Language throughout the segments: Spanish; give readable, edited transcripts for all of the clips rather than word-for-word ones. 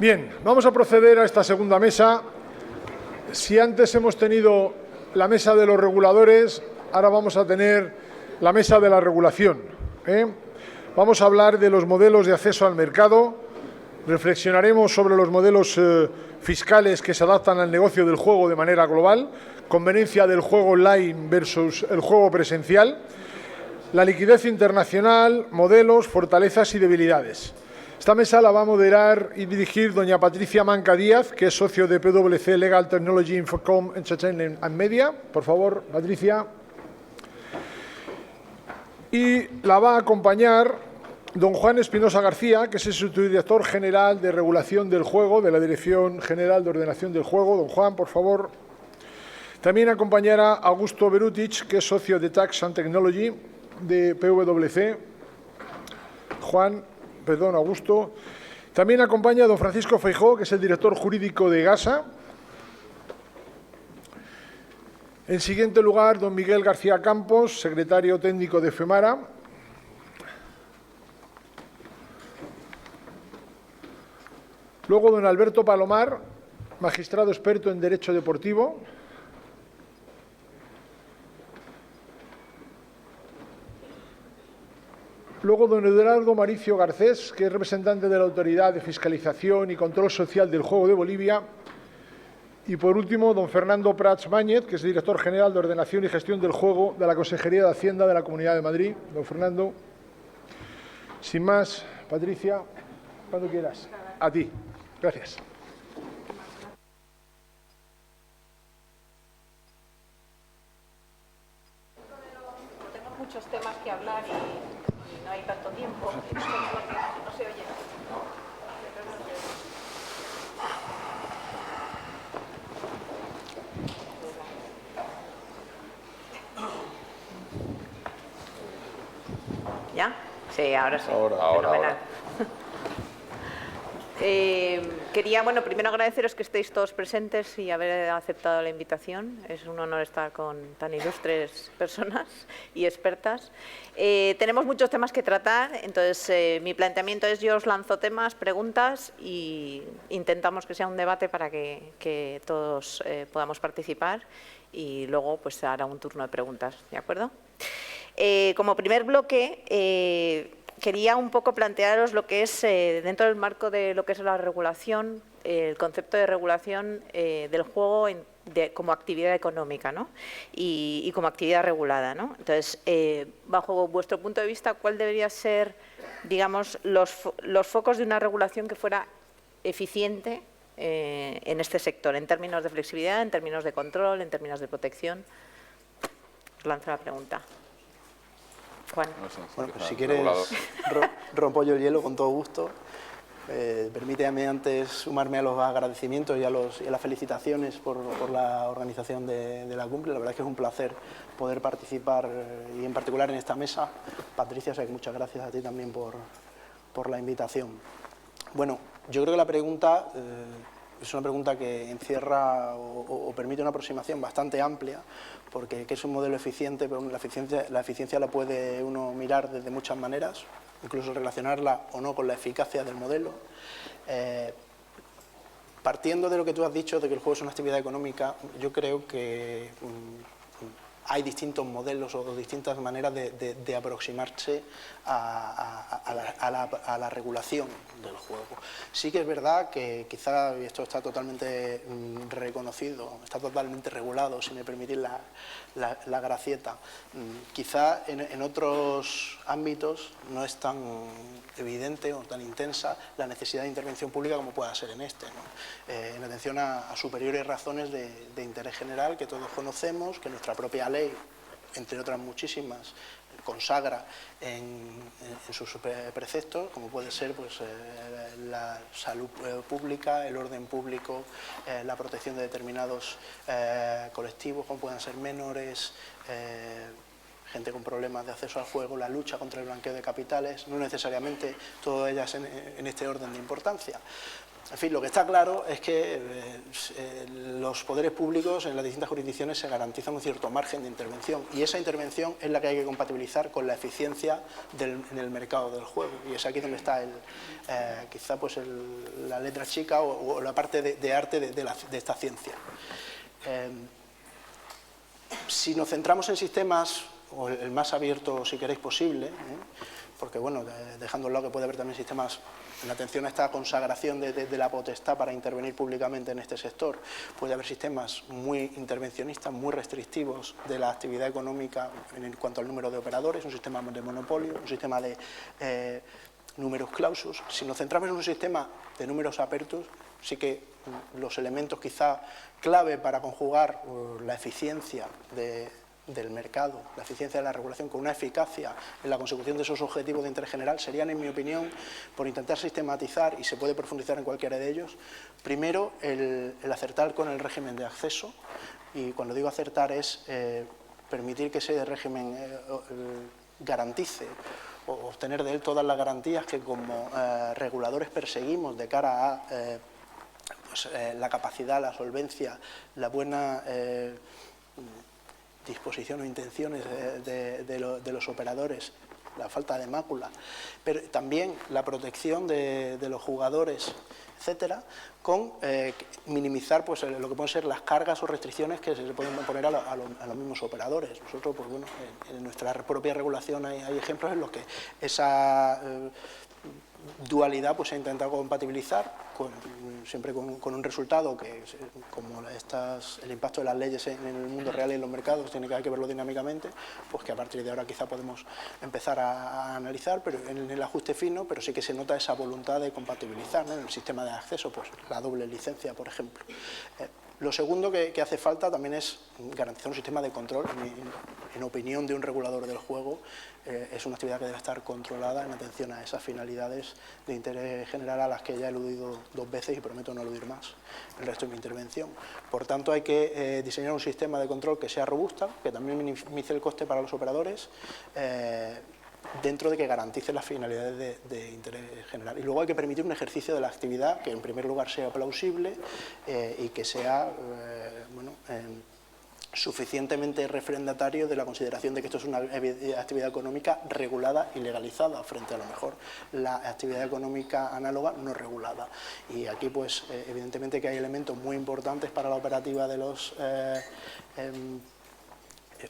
Bien, vamos a proceder a esta segunda mesa. Si antes hemos tenido la mesa de los reguladores, ahora vamos a tener la mesa de la regulación. Vamos a hablar de los modelos de acceso al mercado, reflexionaremos sobre los modelos fiscales que se adaptan al negocio del juego de manera global, conveniencia del juego online versus el juego presencial, la liquidez internacional, modelos, fortalezas y debilidades. Esta mesa la va a moderar y dirigir doña Patricia Manca Díaz, que es socio de PwC Legal Technology Infocom Entertainment and Media. Por favor, Patricia. Y la va a acompañar don Juan Espinosa García, que es el subdirector general de regulación del juego, de la Dirección General de Ordenación del Juego. Don Juan, por favor. También acompañará a Augusto Berutich, que es socio de Tax and Technology de PwC. Augusto. También acompaña a don Francisco Feijóo, que es el director jurídico de GASA. En siguiente lugar, don Miguel García Campos, secretario técnico de FEMARA. Luego, don Alberto Palomar, magistrado experto en Derecho Deportivo. Luego, don Eduardo Maricio Garcés, que es representante de la Autoridad de Fiscalización y Control Social del Juego de Bolivia. Y, por último, don Fernando Prats Báñez, que es director general de Ordenación y Gestión del Juego de la Consejería de Hacienda de la Comunidad de Madrid. Don Fernando. Sin más, Patricia, cuando quieras. A ti. Gracias. Tengo muchos temas que hablar y no hay tanto tiempo. No se oye. ¿Ya? Sí, ahora sí. Ahora. Quería, primero agradeceros que estéis todos presentes y haber aceptado la invitación. Es un honor estar con tan ilustres personas y expertas. Tenemos muchos temas que tratar, entonces mi planteamiento es: yo os lanzo temas, preguntas y intentamos que sea un debate para que todos podamos participar, y luego pues hará un turno de preguntas, ¿de acuerdo? Como primer bloque, quería un poco plantearos lo que es, dentro del marco de lo que es la regulación, el concepto de regulación del juego como actividad económica, ¿no? y como actividad regulada, ¿no? Entonces, bajo vuestro punto de vista, ¿cuál debería ser, digamos, los focos de una regulación que fuera eficiente en este sector, en términos de flexibilidad, en términos de control, en términos de protección? Os lanzo la pregunta. Juan. Bueno, pues si quieres, rompo yo el hielo con todo gusto. Permíteme antes sumarme a los agradecimientos y a las felicitaciones por la organización de la cumbre. La verdad es que es un placer poder participar, y en particular en esta mesa. Patricia, muchas gracias a ti también por la invitación. Bueno, yo creo que la pregunta es una pregunta que encierra o permite una aproximación bastante amplia, porque ¿qué es un modelo eficiente? Pero la eficiencia la puede uno mirar desde muchas maneras, incluso relacionarla o no con la eficacia del modelo. Partiendo de lo que tú has dicho, de que el juego es una actividad económica, yo creo que hay distintos modelos o distintas maneras de aproximarse a la regulación del juego. Sí que es verdad que quizá, y esto está totalmente reconocido, está totalmente regulado, si me permitís la gracieta, quizá en otros ámbitos no es tan evidente o tan intensa la necesidad de intervención pública como pueda ser en este, ¿no? En atención a superiores razones de interés general que todos conocemos, que nuestra propia ley, entre otras muchísimas, consagra en sus preceptos, como puede ser pues, la salud pública, el orden público, la protección de determinados colectivos, como puedan ser menores, gente con problemas de acceso al juego, la lucha contra el blanqueo de capitales, no necesariamente todas ellas en este orden de importancia. En fin, lo que está claro es que los poderes públicos en las distintas jurisdicciones se garantizan un cierto margen de intervención, y esa intervención es la que hay que compatibilizar con la eficiencia en el mercado del juego, y es aquí donde está quizá pues la letra chica o la parte de arte de esta ciencia. Si nos centramos en sistemas, o el más abierto si queréis posible, porque bueno, dejando de lado que puede haber también sistemas en atención a esta consagración de la potestad para intervenir públicamente en este sector, puede haber sistemas muy intervencionistas, muy restrictivos de la actividad económica en cuanto al número de operadores, un sistema de monopolio, un sistema de números clausus. Si nos centramos en un sistema de números apertus, sí que los elementos quizá clave para conjugar la eficiencia del mercado, la eficiencia de la regulación con una eficacia en la consecución de esos objetivos de interés general serían, en mi opinión, por intentar sistematizar, y se puede profundizar en cualquiera de ellos, primero el acertar con el régimen de acceso, y cuando digo acertar es permitir que ese régimen garantice o obtener de él todas las garantías que como reguladores perseguimos de cara a la capacidad, la solvencia, la buena disposición o intenciones de los operadores, la falta de mácula, pero también la protección de los jugadores, etcétera, con minimizar pues, lo que pueden ser las cargas o restricciones que se le pueden poner a los mismos operadores. Nosotros, pues bueno, en nuestra propia regulación hay ejemplos en los que esa dualidad pues se ha intentado compatibilizar siempre con un resultado que, como el impacto de las leyes en el mundo real y en los mercados hay que verlo dinámicamente, pues que a partir de ahora quizá podemos empezar a analizar, pero en el ajuste fino, pero sí que se nota esa voluntad de compatibilizar, ¿no? En el sistema de acceso, pues la doble licencia, por ejemplo. Lo segundo que hace falta también es garantizar un sistema de control. En opinión de un regulador del juego, es una actividad que debe estar controlada en atención a esas finalidades de interés general a las que ya he eludido 2 veces y prometo no eludir más el resto de mi intervención. Por tanto, hay que diseñar un sistema de control que sea robusto, que también minimice el coste para los operadores, dentro de que garantice las finalidades de interés general. Y luego hay que permitir un ejercicio de la actividad que en primer lugar sea plausible y que sea suficientemente refrendatario de la consideración de que esto es una actividad económica regulada y legalizada frente a lo mejor la actividad económica análoga no regulada. Y aquí pues evidentemente que hay elementos muy importantes para la operativa de los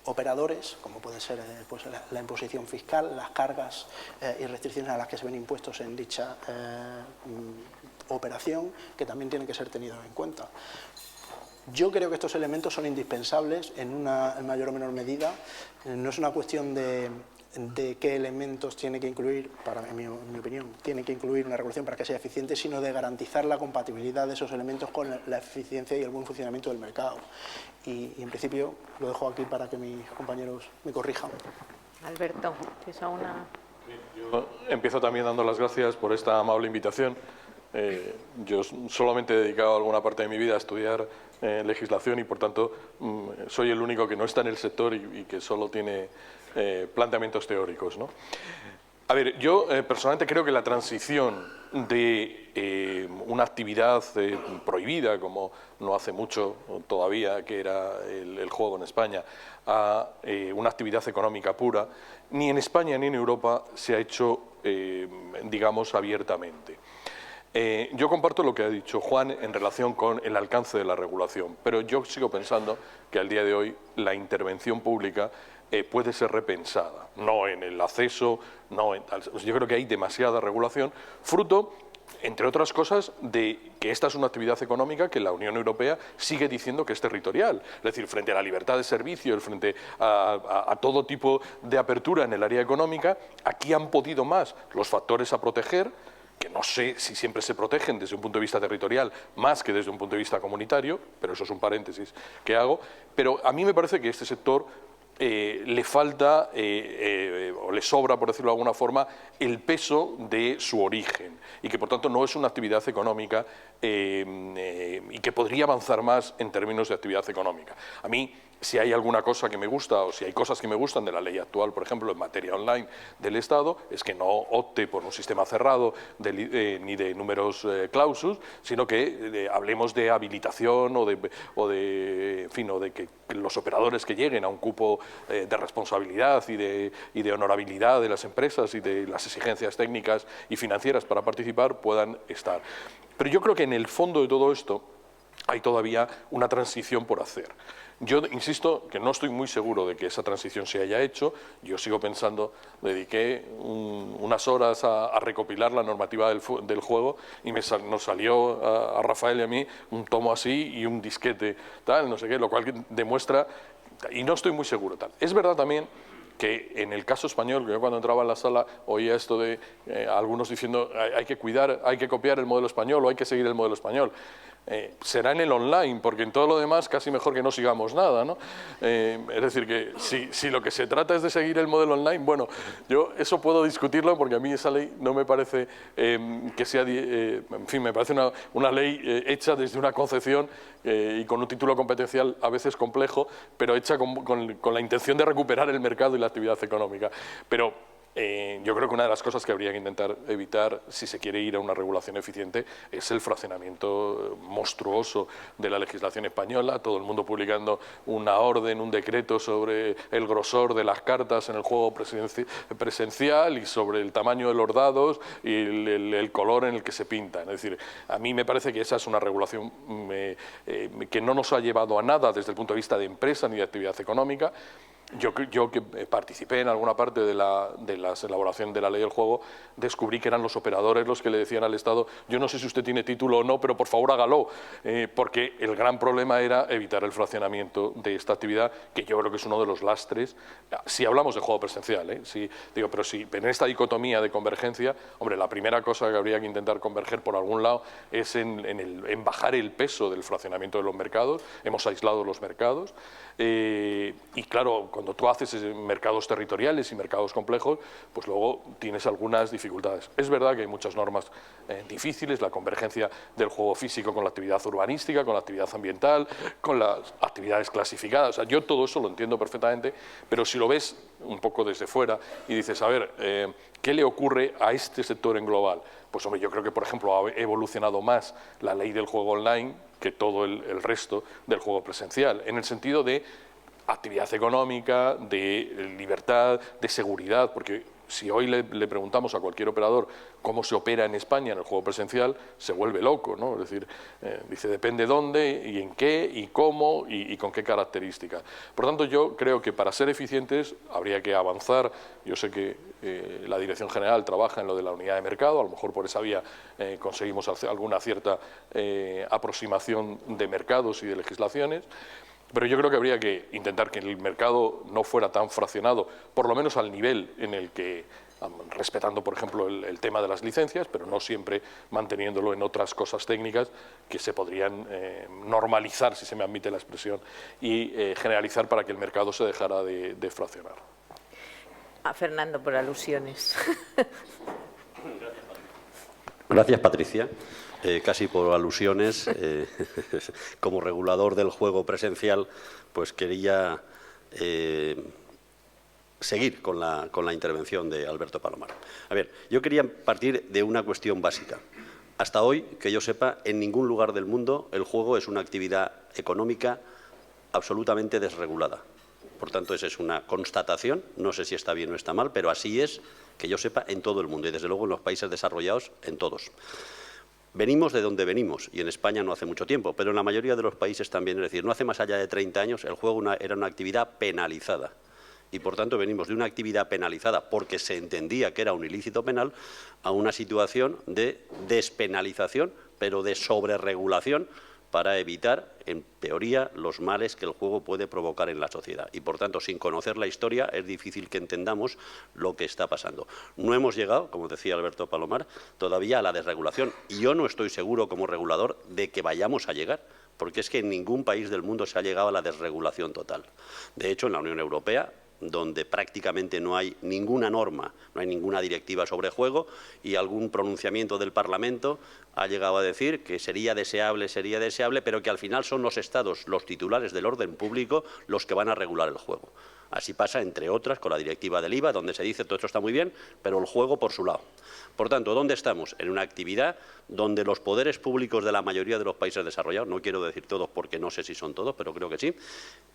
operadores, como puede ser pues, la imposición fiscal, las cargas y restricciones a las que se ven impuestos en dicha operación, que también tienen que ser tenidos en cuenta. Yo creo que estos elementos son indispensables en mayor o menor medida. No es una cuestión de qué elementos tiene que incluir, en mi opinión, tiene que incluir una regulación para que sea eficiente, sino de garantizar la compatibilidad de esos elementos con la eficiencia y el buen funcionamiento del mercado. Y en principio lo dejo aquí para que mis compañeros me corrijan. Alberto, ¿tienes alguna...? Yo empiezo también dando las gracias por esta amable invitación. Yo solamente he dedicado alguna parte de mi vida a estudiar legislación y, por tanto, soy el único que no está en el sector y que solo tiene planteamientos teóricos, ¿no? A ver, yo personalmente creo que la transición de una actividad prohibida, como no hace mucho todavía, que era el juego en España, a una actividad económica pura, ni en España ni en Europa se ha hecho, digamos, abiertamente. Yo comparto lo que ha dicho Juan en relación con el alcance de la regulación, pero yo sigo pensando que al día de hoy la intervención pública puede ser repensada, no en el acceso, yo creo que hay demasiada regulación, fruto, entre otras cosas, de que esta es una actividad económica que la Unión Europea sigue diciendo que es territorial, es decir, frente a la libertad de servicio, frente a todo tipo de apertura en el área económica, aquí han podido más los factores a proteger, que no sé si siempre se protegen desde un punto de vista territorial más que desde un punto de vista comunitario, pero eso es un paréntesis que hago, pero a mí me parece que este sector le falta o le sobra, por decirlo de alguna forma, el peso de su origen y que por tanto no es una actividad económica y que podría avanzar más en términos de actividad económica. A mí, si hay alguna cosa que me gusta o si hay cosas que me gustan de la ley actual, por ejemplo, en materia online del Estado, es que no opte por un sistema cerrado ni de números clausus, sino que hablemos de habilitación o de que los operadores que lleguen a un cupo de responsabilidad y de honorabilidad de las empresas y de las exigencias técnicas y financieras para participar puedan estar. Pero yo creo que en el fondo de todo esto hay todavía una transición por hacer. Yo insisto que no estoy muy seguro de que esa transición se haya hecho. Yo sigo pensando, dediqué unas horas a recopilar la normativa del juego y nos salió a Rafael y a mí un tomo así y un disquete, tal, no sé qué, lo cual demuestra, y no estoy muy seguro. Tal. Es verdad también que en el caso español, que yo cuando entraba en la sala oía esto de algunos diciendo hay que copiar el modelo español o hay que seguir el modelo español. Será en el online, porque en todo lo demás casi mejor que no sigamos nada, ¿no? Es decir, que si lo que se trata es de seguir el modelo online, bueno, yo eso puedo discutirlo porque a mí esa ley no me parece que sea, en fin, me parece una ley hecha desde una concepción y con un título competencial a veces complejo, pero hecha con la intención de recuperar el mercado y la actividad económica. Pero yo creo que una de las cosas que habría que intentar evitar, si se quiere ir a una regulación eficiente, es el fraccionamiento monstruoso de la legislación española, todo el mundo publicando una orden, un decreto sobre el grosor de las cartas en el juego presencial y sobre el tamaño de los dados y el color en el que se pintan. Es decir, a mí me parece que esa es una regulación que no nos ha llevado a nada desde el punto de vista de empresa ni de actividad económica. Yo que participé en alguna parte de la elaboración de la ley del juego, descubrí que eran los operadores los que le decían al Estado, yo no sé si usted tiene título o no, pero por favor hágalo, porque el gran problema era evitar el fraccionamiento de esta actividad, que yo creo que es uno de los lastres, si hablamos de juego presencial, pero si en esta dicotomía de convergencia, hombre, la primera cosa que habría que intentar converger por algún lado es en bajar el peso del fraccionamiento de los mercados. Hemos aislado los mercados y claro, cuando tú haces mercados territoriales y mercados complejos, pues luego tienes algunas dificultades. Es verdad que hay muchas normas difíciles, la convergencia del juego físico con la actividad urbanística, con la actividad ambiental, con las actividades clasificadas. O sea, yo todo eso lo entiendo perfectamente, pero si lo ves un poco desde fuera y dices, a ver, ¿qué le ocurre a este sector en global? Pues hombre, yo creo que, por ejemplo, ha evolucionado más la ley del juego online que todo el resto del juego presencial, en el sentido de actividad económica, de libertad, de seguridad, porque si hoy le preguntamos a cualquier operador cómo se opera en España en el juego presencial, se vuelve loco, ¿no? Es decir, dice, depende dónde y en qué y cómo y con qué características. Por tanto, yo creo que para ser eficientes habría que avanzar. Yo sé que la Dirección General trabaja en lo de la unidad de mercado, a lo mejor por esa vía conseguimos alguna cierta aproximación de mercados y de legislaciones. Pero yo creo que habría que intentar que el mercado no fuera tan fraccionado, por lo menos al nivel en el que, respetando, por ejemplo, el tema de las licencias, pero no siempre manteniéndolo en otras cosas técnicas que se podrían normalizar, si se me admite la expresión, y generalizar para que el mercado se dejara de fraccionar. A Fernando, por alusiones. Gracias, Patricia. Casi por alusiones, como regulador del juego presencial, pues quería seguir con la intervención de Alberto Palomar. A ver, yo quería partir de una cuestión básica. Hasta hoy, que yo sepa, en ningún lugar del mundo el juego es una actividad económica absolutamente desregulada. Por tanto, esa es una constatación, no sé si está bien o está mal, pero así es, que yo sepa, en todo el mundo y desde luego en los países desarrollados, en todos. Venimos de donde venimos, y en España no hace mucho tiempo, pero en la mayoría de los países también, es decir, no hace más allá de 30 años, el juego era una actividad penalizada. Y por tanto venimos de una actividad penalizada porque se entendía que era un ilícito penal a una situación de despenalización, pero de sobreregulación para evitar, en teoría, los males que el juego puede provocar en la sociedad. Y, por tanto, sin conocer la historia, es difícil que entendamos lo que está pasando. No hemos llegado, como decía Alberto Palomar, todavía a la desregulación. Y yo no estoy seguro, como regulador, de que vayamos a llegar, porque es que en ningún país del mundo se ha llegado a la desregulación total. De hecho, en la Unión Europea donde prácticamente no hay ninguna norma, no hay ninguna directiva sobre juego, y algún pronunciamiento del Parlamento ha llegado a decir que sería deseable, pero que al final son los Estados, los titulares del orden público, los que van a regular el juego. Así pasa, entre otras, con la directiva del IVA, donde se dice todo esto está muy bien, pero el juego por su lado. Por tanto, ¿dónde estamos? En una actividad donde los poderes públicos de la mayoría de los países desarrollados, no quiero decir todos porque no sé si son todos, pero creo que sí,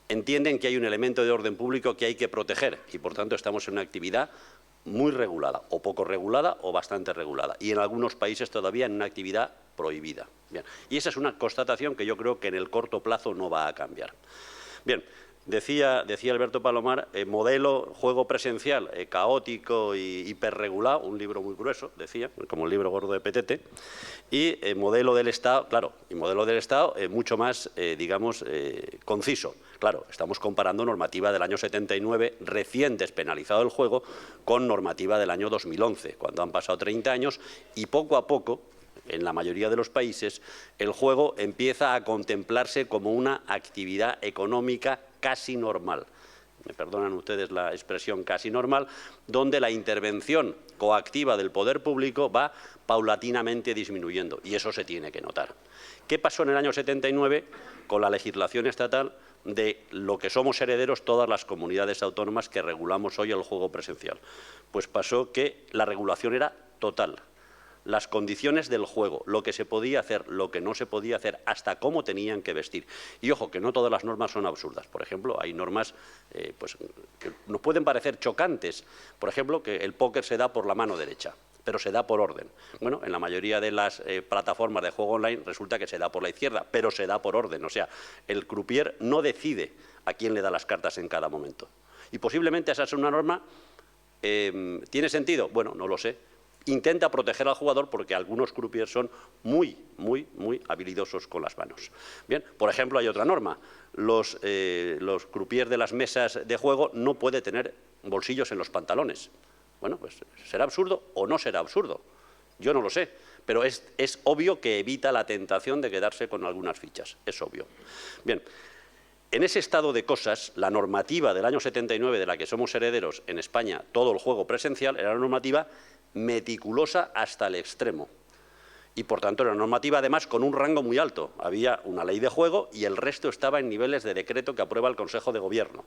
entienden que hay un elemento de orden público que hay que proteger y, por tanto, estamos en una actividad muy regulada, o poco regulada, o bastante regulada, y en algunos países todavía en una actividad prohibida. Bien. Y esa es una constatación que yo creo que en el corto plazo no va a cambiar. Bien. Decía Alberto Palomar, modelo juego presencial, caótico y hiperregulado, un libro muy grueso, decía, como el libro gordo de Petete, y modelo del Estado, claro, y modelo del Estado mucho más, digamos, conciso. Claro, estamos comparando normativa del año 79, recién despenalizado el juego, con normativa del año 2011, cuando han pasado 30 años, y poco a poco, en la mayoría de los países, el juego empieza a contemplarse como una actividad económica casi normal. Me perdonan ustedes la expresión casi normal, donde la intervención coactiva del poder público va paulatinamente disminuyendo, y eso se tiene que notar. ¿Qué pasó en el año 79 con la legislación estatal de lo que somos herederos todas las comunidades autónomas que regulamos hoy el juego presencial? Pues pasó que la regulación era total. Las condiciones del juego, lo que se podía hacer, lo que no se podía hacer, hasta cómo tenían que vestir. Y ojo, que no todas las normas son absurdas. Por ejemplo, hay normas pues, que nos pueden parecer chocantes. Por ejemplo, que el póker se da por la mano derecha, pero se da por orden. Bueno, en la mayoría de las plataformas de juego online resulta que se da por la izquierda, pero se da por orden. O sea, el croupier no decide a quién le da las cartas en cada momento. Y posiblemente esa es una norma. ¿Tiene sentido? Bueno, no lo sé. Intenta proteger al jugador porque algunos croupiers son muy habilidosos con las manos. Bien, por ejemplo, hay otra norma. Los croupiers de las mesas de juego no pueden tener bolsillos en los pantalones. Bueno, pues ¿será absurdo o no será absurdo? Yo no lo sé, pero es obvio que evita la tentación de quedarse con algunas fichas. Es obvio. Bien. En ese estado de cosas, la normativa del año 79 de la que somos herederos en España, todo el juego presencial, era una normativa meticulosa hasta el extremo. Y, por tanto, era una normativa, además, con un rango muy alto. Había una ley de juego y el resto estaba en niveles de decreto que aprueba el Consejo de Gobierno.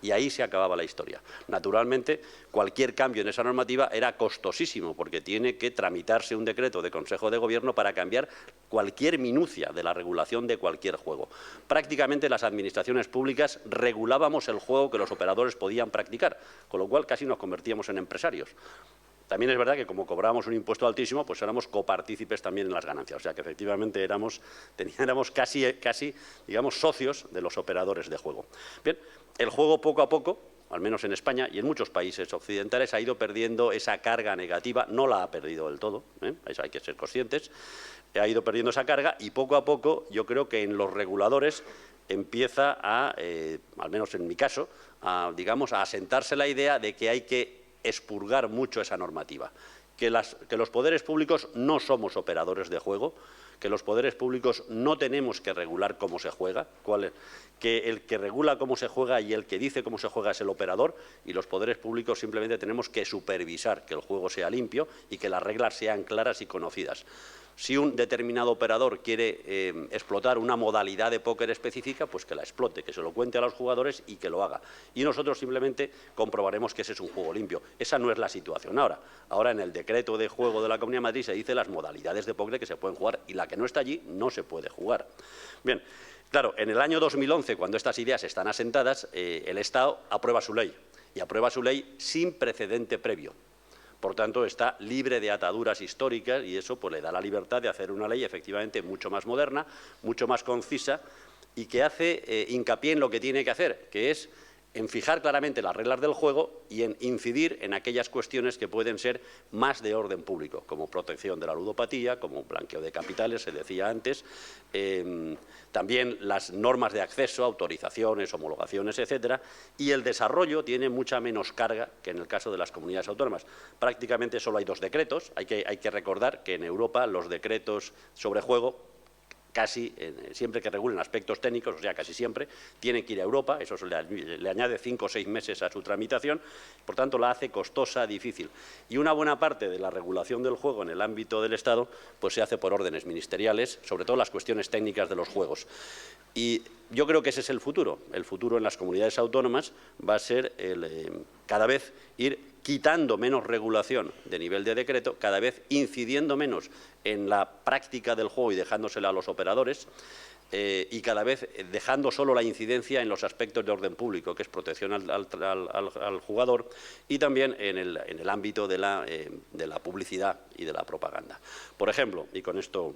Y ahí se acababa la historia. Naturalmente, cualquier cambio en esa normativa era costosísimo, porque tiene que tramitarse un decreto de Consejo de Gobierno para cambiar cualquier minucia de la regulación de cualquier juego. Prácticamente las administraciones públicas regulábamos el juego que los operadores podían practicar, con lo cual casi nos convertíamos en empresarios. También es verdad que como cobrábamos un impuesto altísimo, pues éramos copartícipes también en las ganancias. O sea que efectivamente éramos casi, digamos, socios de los operadores de juego. Bien, el juego poco a poco, al menos en España y en muchos países occidentales, ha ido perdiendo esa carga negativa. No la ha perdido del todo, eso hay que ser conscientes. Ha ido perdiendo esa carga y poco a poco yo creo que en los reguladores empieza a, al menos en mi caso, digamos, a asentarse la idea de que hay que expurgar mucho esa normativa, que los poderes públicos no somos operadores de juego, que los poderes públicos no tenemos que regular cómo se juega, que el que regula cómo se juega y el que dice cómo se juega es el operador, y los poderes públicos simplemente tenemos que supervisar que el juego sea limpio y que las reglas sean claras y conocidas. Si un determinado operador quiere explotar una modalidad de póker específica, pues que la explote, que se lo cuente a los jugadores y que lo haga. Y nosotros simplemente comprobaremos que ese es un juego limpio. Esa no es la situación ahora. Ahora en el decreto de juego de la Comunidad de Madrid se dice las modalidades de póker que se pueden jugar y la que no está allí no se puede jugar. Bien, claro, en el año 2011, cuando estas ideas están asentadas, el Estado aprueba su ley y aprueba su ley sin precedente previo. Por tanto, está libre de ataduras históricas y eso pues, le da la libertad de hacer una ley efectivamente mucho más moderna, mucho más concisa y que hace hincapié en lo que tiene que hacer, que es en fijar claramente las reglas del juego y en incidir en aquellas cuestiones que pueden ser más de orden público, como protección de la ludopatía, como blanqueo de capitales, se decía antes, también las normas de acceso, autorizaciones, homologaciones, etcétera, y el desarrollo tiene mucha menos carga que en el caso de las comunidades autónomas. Prácticamente solo hay 2 decretos, hay que recordar que en Europa los decretos sobre juego casi siempre que regulen aspectos técnicos, o sea, casi siempre, tienen que ir a Europa, eso le añade 5 o 6 meses a su tramitación, por tanto la hace costosa, difícil. Y una buena parte de la regulación del juego en el ámbito del Estado pues se hace por órdenes ministeriales, sobre todo las cuestiones técnicas de los juegos. Y yo creo que ese es el futuro. El futuro en las comunidades autónomas va a ser cada vez ir quitando menos regulación de nivel de decreto, cada vez incidiendo menos en la práctica del juego y dejándosela a los operadores, y cada vez dejando solo la incidencia en los aspectos de orden público, que es protección al jugador, y también en el ámbito de la publicidad y de la propaganda. Por ejemplo, y con esto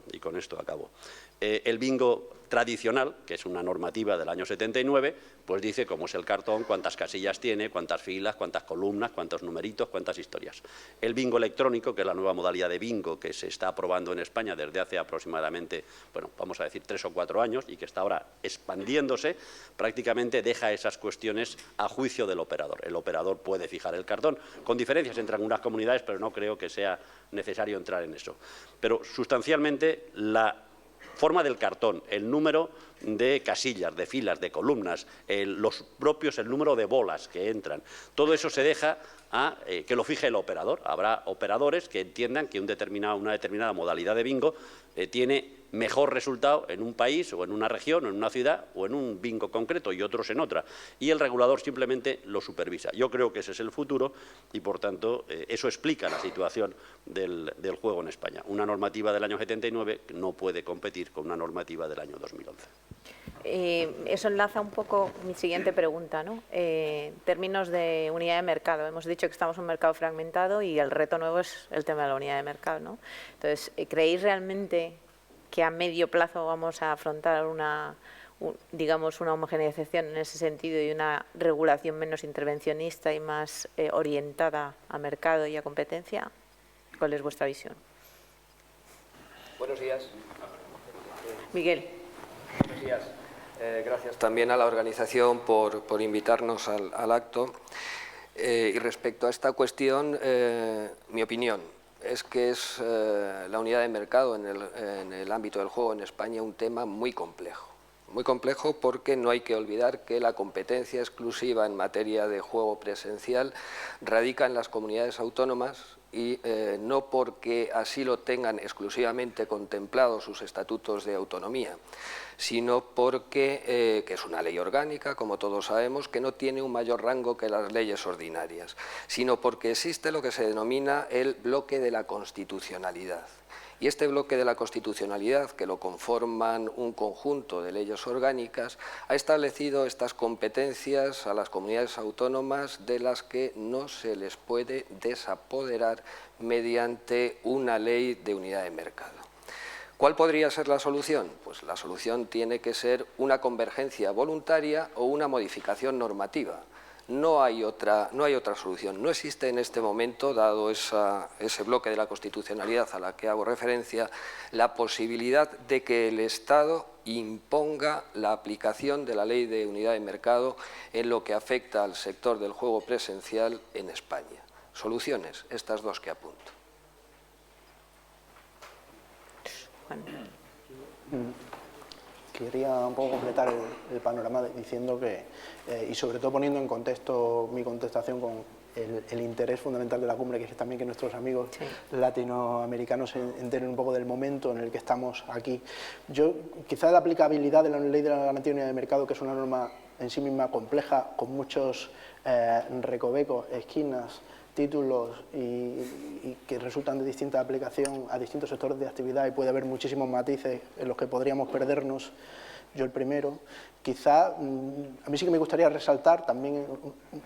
acabo, el bingo tradicional, que es una normativa del año 79, pues dice cómo es el cartón, cuántas casillas tiene, cuántas filas, cuántas columnas, cuántos numeritos, cuántas historias. El bingo electrónico, que es la nueva modalidad de bingo que se está aprobando en España desde hace aproximadamente, bueno, vamos a decir 3 o 4 años y que está ahora expandiéndose, prácticamente deja esas cuestiones a juicio del operador. El operador puede fijar el cartón, con diferencias entre algunas comunidades, pero no creo que sea necesario entrar en eso. Pero sustancialmente la forma del cartón, el número de casillas, de filas, de columnas, el número de bolas que entran, todo eso se deja a que lo fije el operador. Habrá operadores que entiendan que una determinada modalidad de bingo tiene mejor resultado en un país o en una región o en una ciudad o en un bingo concreto y otros en otra. Y el regulador simplemente lo supervisa. Yo creo que ese es el futuro y, por tanto, eso explica la situación del juego en España. Una normativa del año 79 no puede competir con una normativa del año 2011. Eso enlaza un poco mi siguiente pregunta, ¿no? Términos de unidad de mercado. Hemos dicho que estamos en un mercado fragmentado y el reto nuevo es el tema de la unidad de mercado, ¿no? Entonces, ¿creéis realmente que a medio plazo vamos a afrontar digamos, una homogeneización en ese sentido y una regulación menos intervencionista y más orientada a mercado y a competencia? ¿Cuál es vuestra visión? Buenos días. Miguel. Buenos días. Gracias también a la organización por invitarnos al acto. Y respecto a esta cuestión, mi opinión es que es la unidad de mercado en el ámbito del juego en España un tema muy complejo. Muy complejo porque no hay que olvidar que la competencia exclusiva en materia de juego presencial radica en las comunidades autónomas y no porque así lo tengan exclusivamente contemplado sus estatutos de autonomía, sino porque, que es una ley orgánica, como todos sabemos, que no tiene un mayor rango que las leyes ordinarias, sino porque existe lo que se denomina el bloque de la constitucionalidad. Y este bloque de la constitucionalidad, que lo conforman un conjunto de leyes orgánicas, ha establecido estas competencias a las comunidades autónomas de las que no se les puede desapoderar mediante una ley de unidad de mercado. ¿Cuál podría ser la solución? Pues la solución tiene que ser una convergencia voluntaria o una modificación normativa. No hay otra solución. No existe en este momento, dado ese bloque de la constitucionalidad a la que hago referencia, la posibilidad de que el Estado imponga la aplicación de la ley de unidad de mercado en lo que afecta al sector del juego presencial en España. Soluciones, estas dos que apunto. Quería un poco completar el panorama diciendo que, y sobre todo poniendo en contexto mi contestación con el interés fundamental de la cumbre, que es también que nuestros amigos latinoamericanos se enteren un poco del momento en el que estamos aquí. Yo, quizá la aplicabilidad de la ley de la garantía de unidad de mercado, que es una norma en sí misma compleja, con muchos recovecos, esquinas, títulos y que resultan de distinta aplicación a distintos sectores de actividad y puede haber muchísimos matices en los que podríamos perdernos, yo el primero. Quizá a mí sí que me gustaría resaltar, también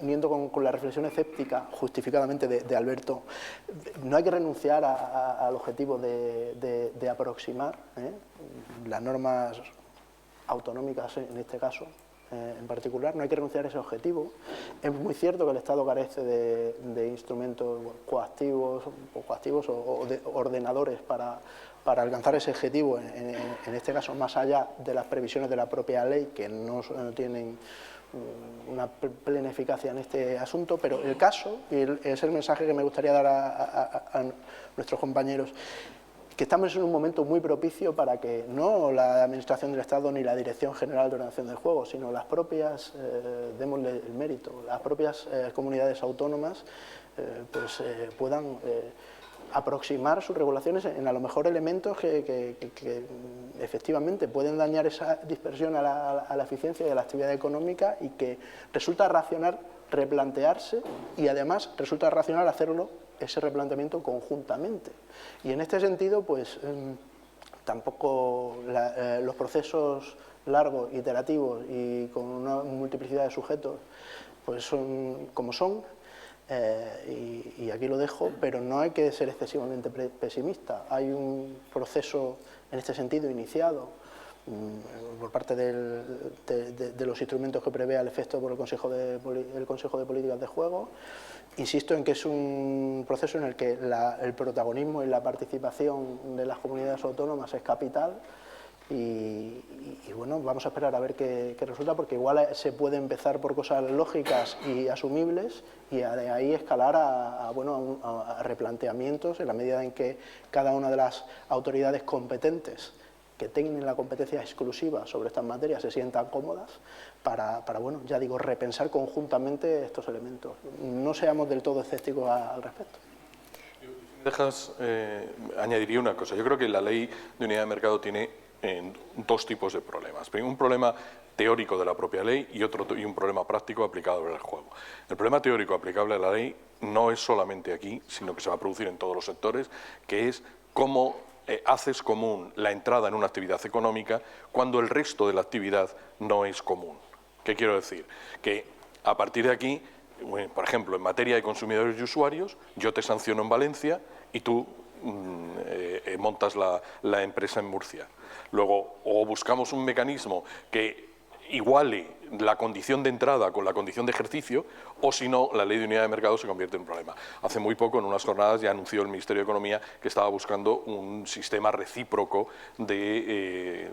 uniendo con la reflexión escéptica justificadamente de Alberto, no hay que renunciar al objetivo de aproximar las normas autonómicas en este caso. En particular, no hay que renunciar a ese objetivo. Es muy cierto que el Estado carece de instrumentos coactivos o de ordenadores para alcanzar ese objetivo, en este caso más allá de las previsiones de la propia ley, que no tienen una plena eficacia en este asunto, pero el caso, y es el mensaje que me gustaría dar a nuestros compañeros, que estamos en un momento muy propicio para que no la Administración del Estado ni la Dirección General de Ordenación del Juego, sino las propias, démosle el mérito, las propias comunidades autónomas puedan aproximar sus regulaciones en a lo mejor elementos que efectivamente pueden dañar esa dispersión a la eficiencia y a la actividad económica, y que resulta racional replantearse, y además resulta racional hacerlo, ese replanteamiento, conjuntamente. Y en este sentido, pues tampoco los procesos largos, iterativos y con una multiplicidad de sujetos, pues son como son, y aquí lo dejo, pero no hay que ser excesivamente pesimista. Hay un proceso en este sentido iniciado por parte de los instrumentos que prevé al efecto por el Consejo de Políticas de Juego. Insisto en que es un proceso en el que el protagonismo y la participación de las comunidades autónomas es capital, y bueno, vamos a esperar a ver qué resulta, porque igual se puede empezar por cosas lógicas y asumibles, y de ahí escalar a replanteamientos en la medida en que cada una de las autoridades competentes que tengan la competencia exclusiva sobre estas materias se sientan cómodas para bueno, ya digo, repensar conjuntamente estos elementos. No seamos del todo escépticos al respecto. Dejas, añadiría una cosa. Yo creo que la ley de unidad de mercado tiene dos tipos de problemas. Un problema teórico de la propia ley y un problema práctico aplicable al juego. El problema teórico aplicable a la ley no es solamente aquí, sino que se va a producir en todos los sectores, que es cómo haces común la entrada en una actividad económica cuando el resto de la actividad no es común. ¿Qué quiero decir? Que a partir de aquí, por ejemplo, en materia de consumidores y usuarios, yo te sanciono en Valencia y tú montas la empresa en Murcia. Luego, o buscamos un mecanismo que iguale la condición de entrada con la condición de ejercicio, o si no, la ley de unidad de mercado se convierte en un problema. Hace muy poco, en unas jornadas, ya anunció el Ministerio de Economía que estaba buscando un sistema recíproco de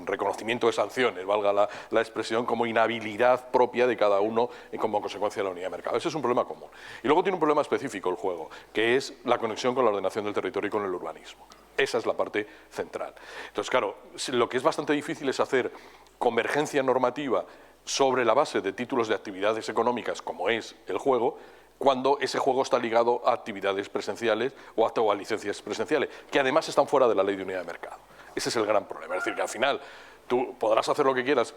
reconocimiento de sanciones, valga la expresión, como inhabilidad propia de cada uno como consecuencia de la unidad de mercado. Ese es un problema común. Y luego tiene un problema específico el juego, que es la conexión con la ordenación del territorio y con el urbanismo. Esa es la parte central. Entonces, claro, lo que es bastante difícil es hacer convergencia normativa sobre la base de títulos de actividades económicas, como es el juego, cuando ese juego está ligado a actividades presenciales o a licencias presenciales, que además están fuera de la ley de unidad de mercado. Ese es el gran problema. Es decir, que al final tú podrás hacer lo que quieras,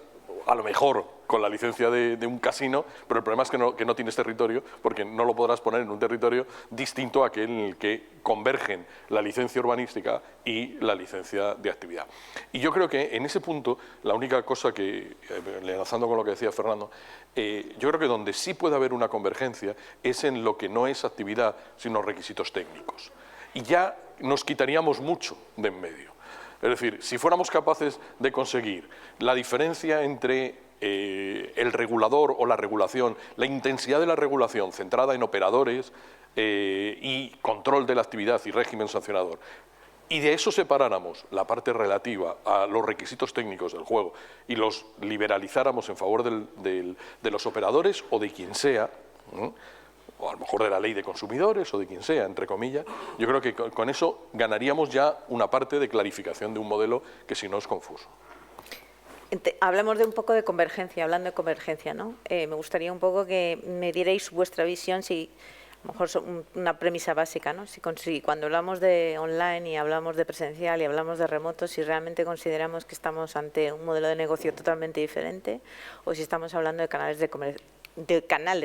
a lo mejor con la licencia de un casino, pero el problema es que no tienes territorio, porque no lo podrás poner en un territorio distinto a aquel en el que convergen la licencia urbanística y la licencia de actividad. Y yo creo que en ese punto, la única cosa que, enlazando con lo que decía Fernando, yo creo que donde sí puede haber una convergencia es en lo que no es actividad, sino requisitos técnicos. Y ya nos quitaríamos mucho de en medio. Es decir, si fuéramos capaces de conseguir la diferencia entre el regulador o la regulación, la intensidad de la regulación centrada en operadores y control de la actividad y régimen sancionador, y de eso separáramos la parte relativa a los requisitos técnicos del juego y los liberalizáramos en favor de los operadores o de quien sea, ¿no?, o a lo mejor de la ley de consumidores o de quien sea, entre comillas, yo creo que con eso ganaríamos ya una parte de clarificación de un modelo que si no es confuso. Hablamos de un poco de convergencia, hablando de convergencia, ¿no? Me gustaría un poco que me dierais vuestra visión, si a lo mejor una premisa básica, ¿no? Si cuando hablamos de online y hablamos de presencial y hablamos de remoto, si realmente consideramos que estamos ante un modelo de negocio totalmente diferente, o si estamos hablando de canales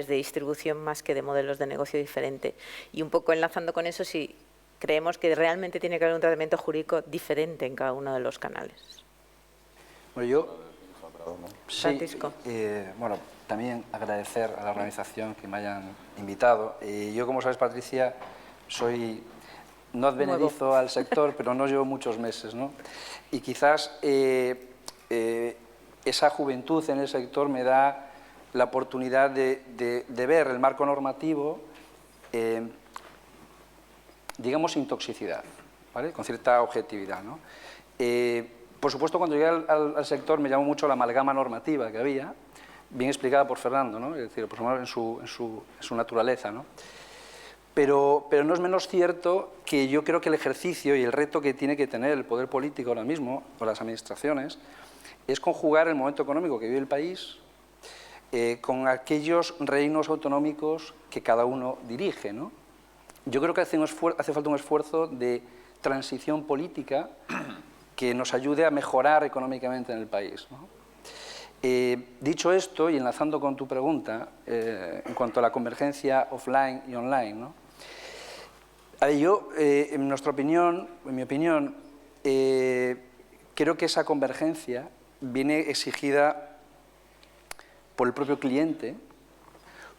de distribución más que de modelos de negocio diferente. Y un poco enlazando con eso, si creemos que realmente tiene que haber un tratamiento jurídico diferente en cada uno de los canales. Bueno, yo, Francisco. bueno, también agradecer a la organización que me hayan invitado. Yo, como sabes, Patricia, soy no advenedizo al sector, pero no llevo muchos meses, ¿no? Y quizás esa juventud en el sector me da la oportunidad de ver el marco normativo, digamos, sin toxicidad, ¿vale?, con cierta objetividad, ¿no? Por supuesto, cuando llegué al sector me llamó mucho la amalgama normativa que había, bien explicada por Fernando, ¿no?, es decir, por lo menos en su naturaleza, ¿no? Pero no es menos cierto que yo creo que el ejercicio y el reto que tiene que tener el poder político ahora mismo, o las administraciones, es conjugar el momento económico que vive el país con aquellos reinos autonómicos que cada uno dirige, ¿no? Yo creo que hace falta un esfuerzo de transición política que nos ayude a mejorar económicamente en el país, ¿no? Dicho esto, y enlazando con tu pregunta, en cuanto a la convergencia offline y online, ¿no? Yo, en mi opinión, creo que esa convergencia viene exigida por el propio cliente,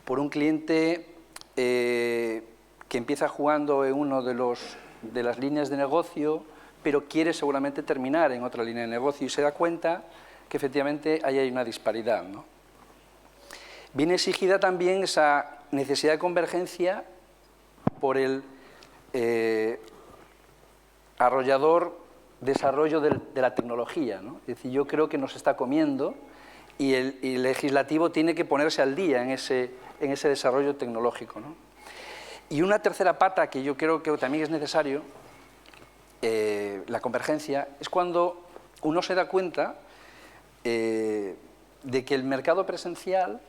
por un cliente que empieza jugando en uno de las líneas de negocio, pero quiere seguramente terminar en otra línea de negocio y se da cuenta que efectivamente ahí hay una disparidad, ¿no? Viene exigida también esa necesidad de convergencia por el arrollador desarrollo de la tecnología, ¿no? Es decir, yo creo que nos está comiendo y el legislativo tiene que ponerse al día en ese desarrollo tecnológico, ¿no? Y una tercera pata que yo creo que también es necesario, la convergencia, es cuando uno se da cuenta de que el mercado presencial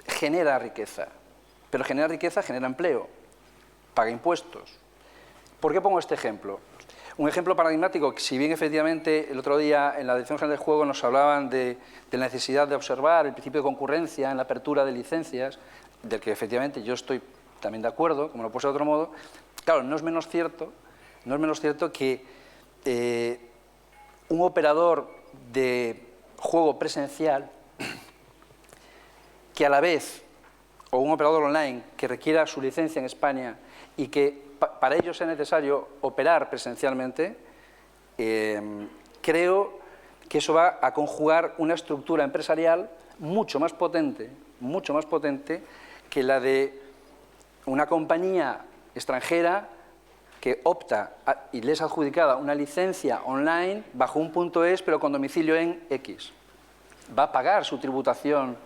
genera riqueza, pero genera riqueza, genera empleo, paga impuestos. ¿Por qué pongo este ejemplo? Un ejemplo paradigmático, que si bien efectivamente el otro día en la Dirección General del Juego nos hablaban de la necesidad de observar el principio de concurrencia en la apertura de licencias, del que efectivamente yo estoy también de acuerdo, como lo puse de otro modo, claro, no es menos cierto que un operador de juego presencial que a la vez, o un operador online que requiera su licencia en España y que para ello sea necesario operar presencialmente, creo que eso va a conjugar una estructura empresarial mucho más potente que la de una compañía extranjera que opta y le es adjudicada una licencia online bajo un .es, pero con domicilio en X. Va a pagar su tributación,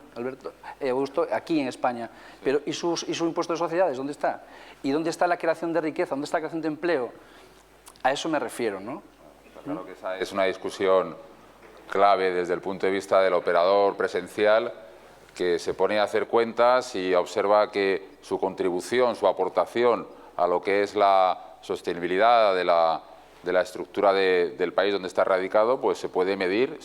Augusto, aquí en España. Pero ¿y su impuesto de sociedades? ¿Dónde está? ¿Y dónde está la creación de riqueza? ¿Dónde está la creación de empleo? A eso me refiero, ¿no? Claro que esa es una discusión clave desde el punto de vista del operador presencial, que se pone a hacer cuentas y observa que su contribución, su aportación a lo que es la sostenibilidad de la estructura del país donde está radicado, pues se puede medir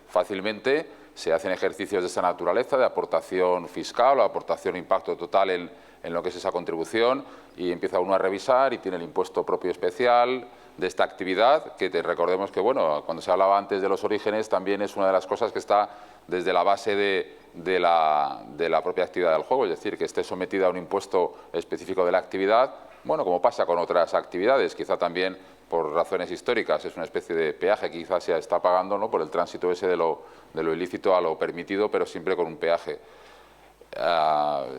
fácilmente. Se hacen ejercicios de esa naturaleza, de aportación fiscal o aportación impacto total en lo que es esa contribución, y empieza uno a revisar y tiene el impuesto propio especial de esta actividad, que recordemos que, bueno, cuando se hablaba antes de los orígenes, también es una de las cosas que está desde la base de la propia actividad del juego, es decir, que esté sometida a un impuesto específico de la actividad, bueno, como pasa con otras actividades, quizá también por razones históricas, es una especie de peaje que quizás se está pagando, ¿no?, por el tránsito ese de lo ilícito a lo permitido, pero siempre con un peaje.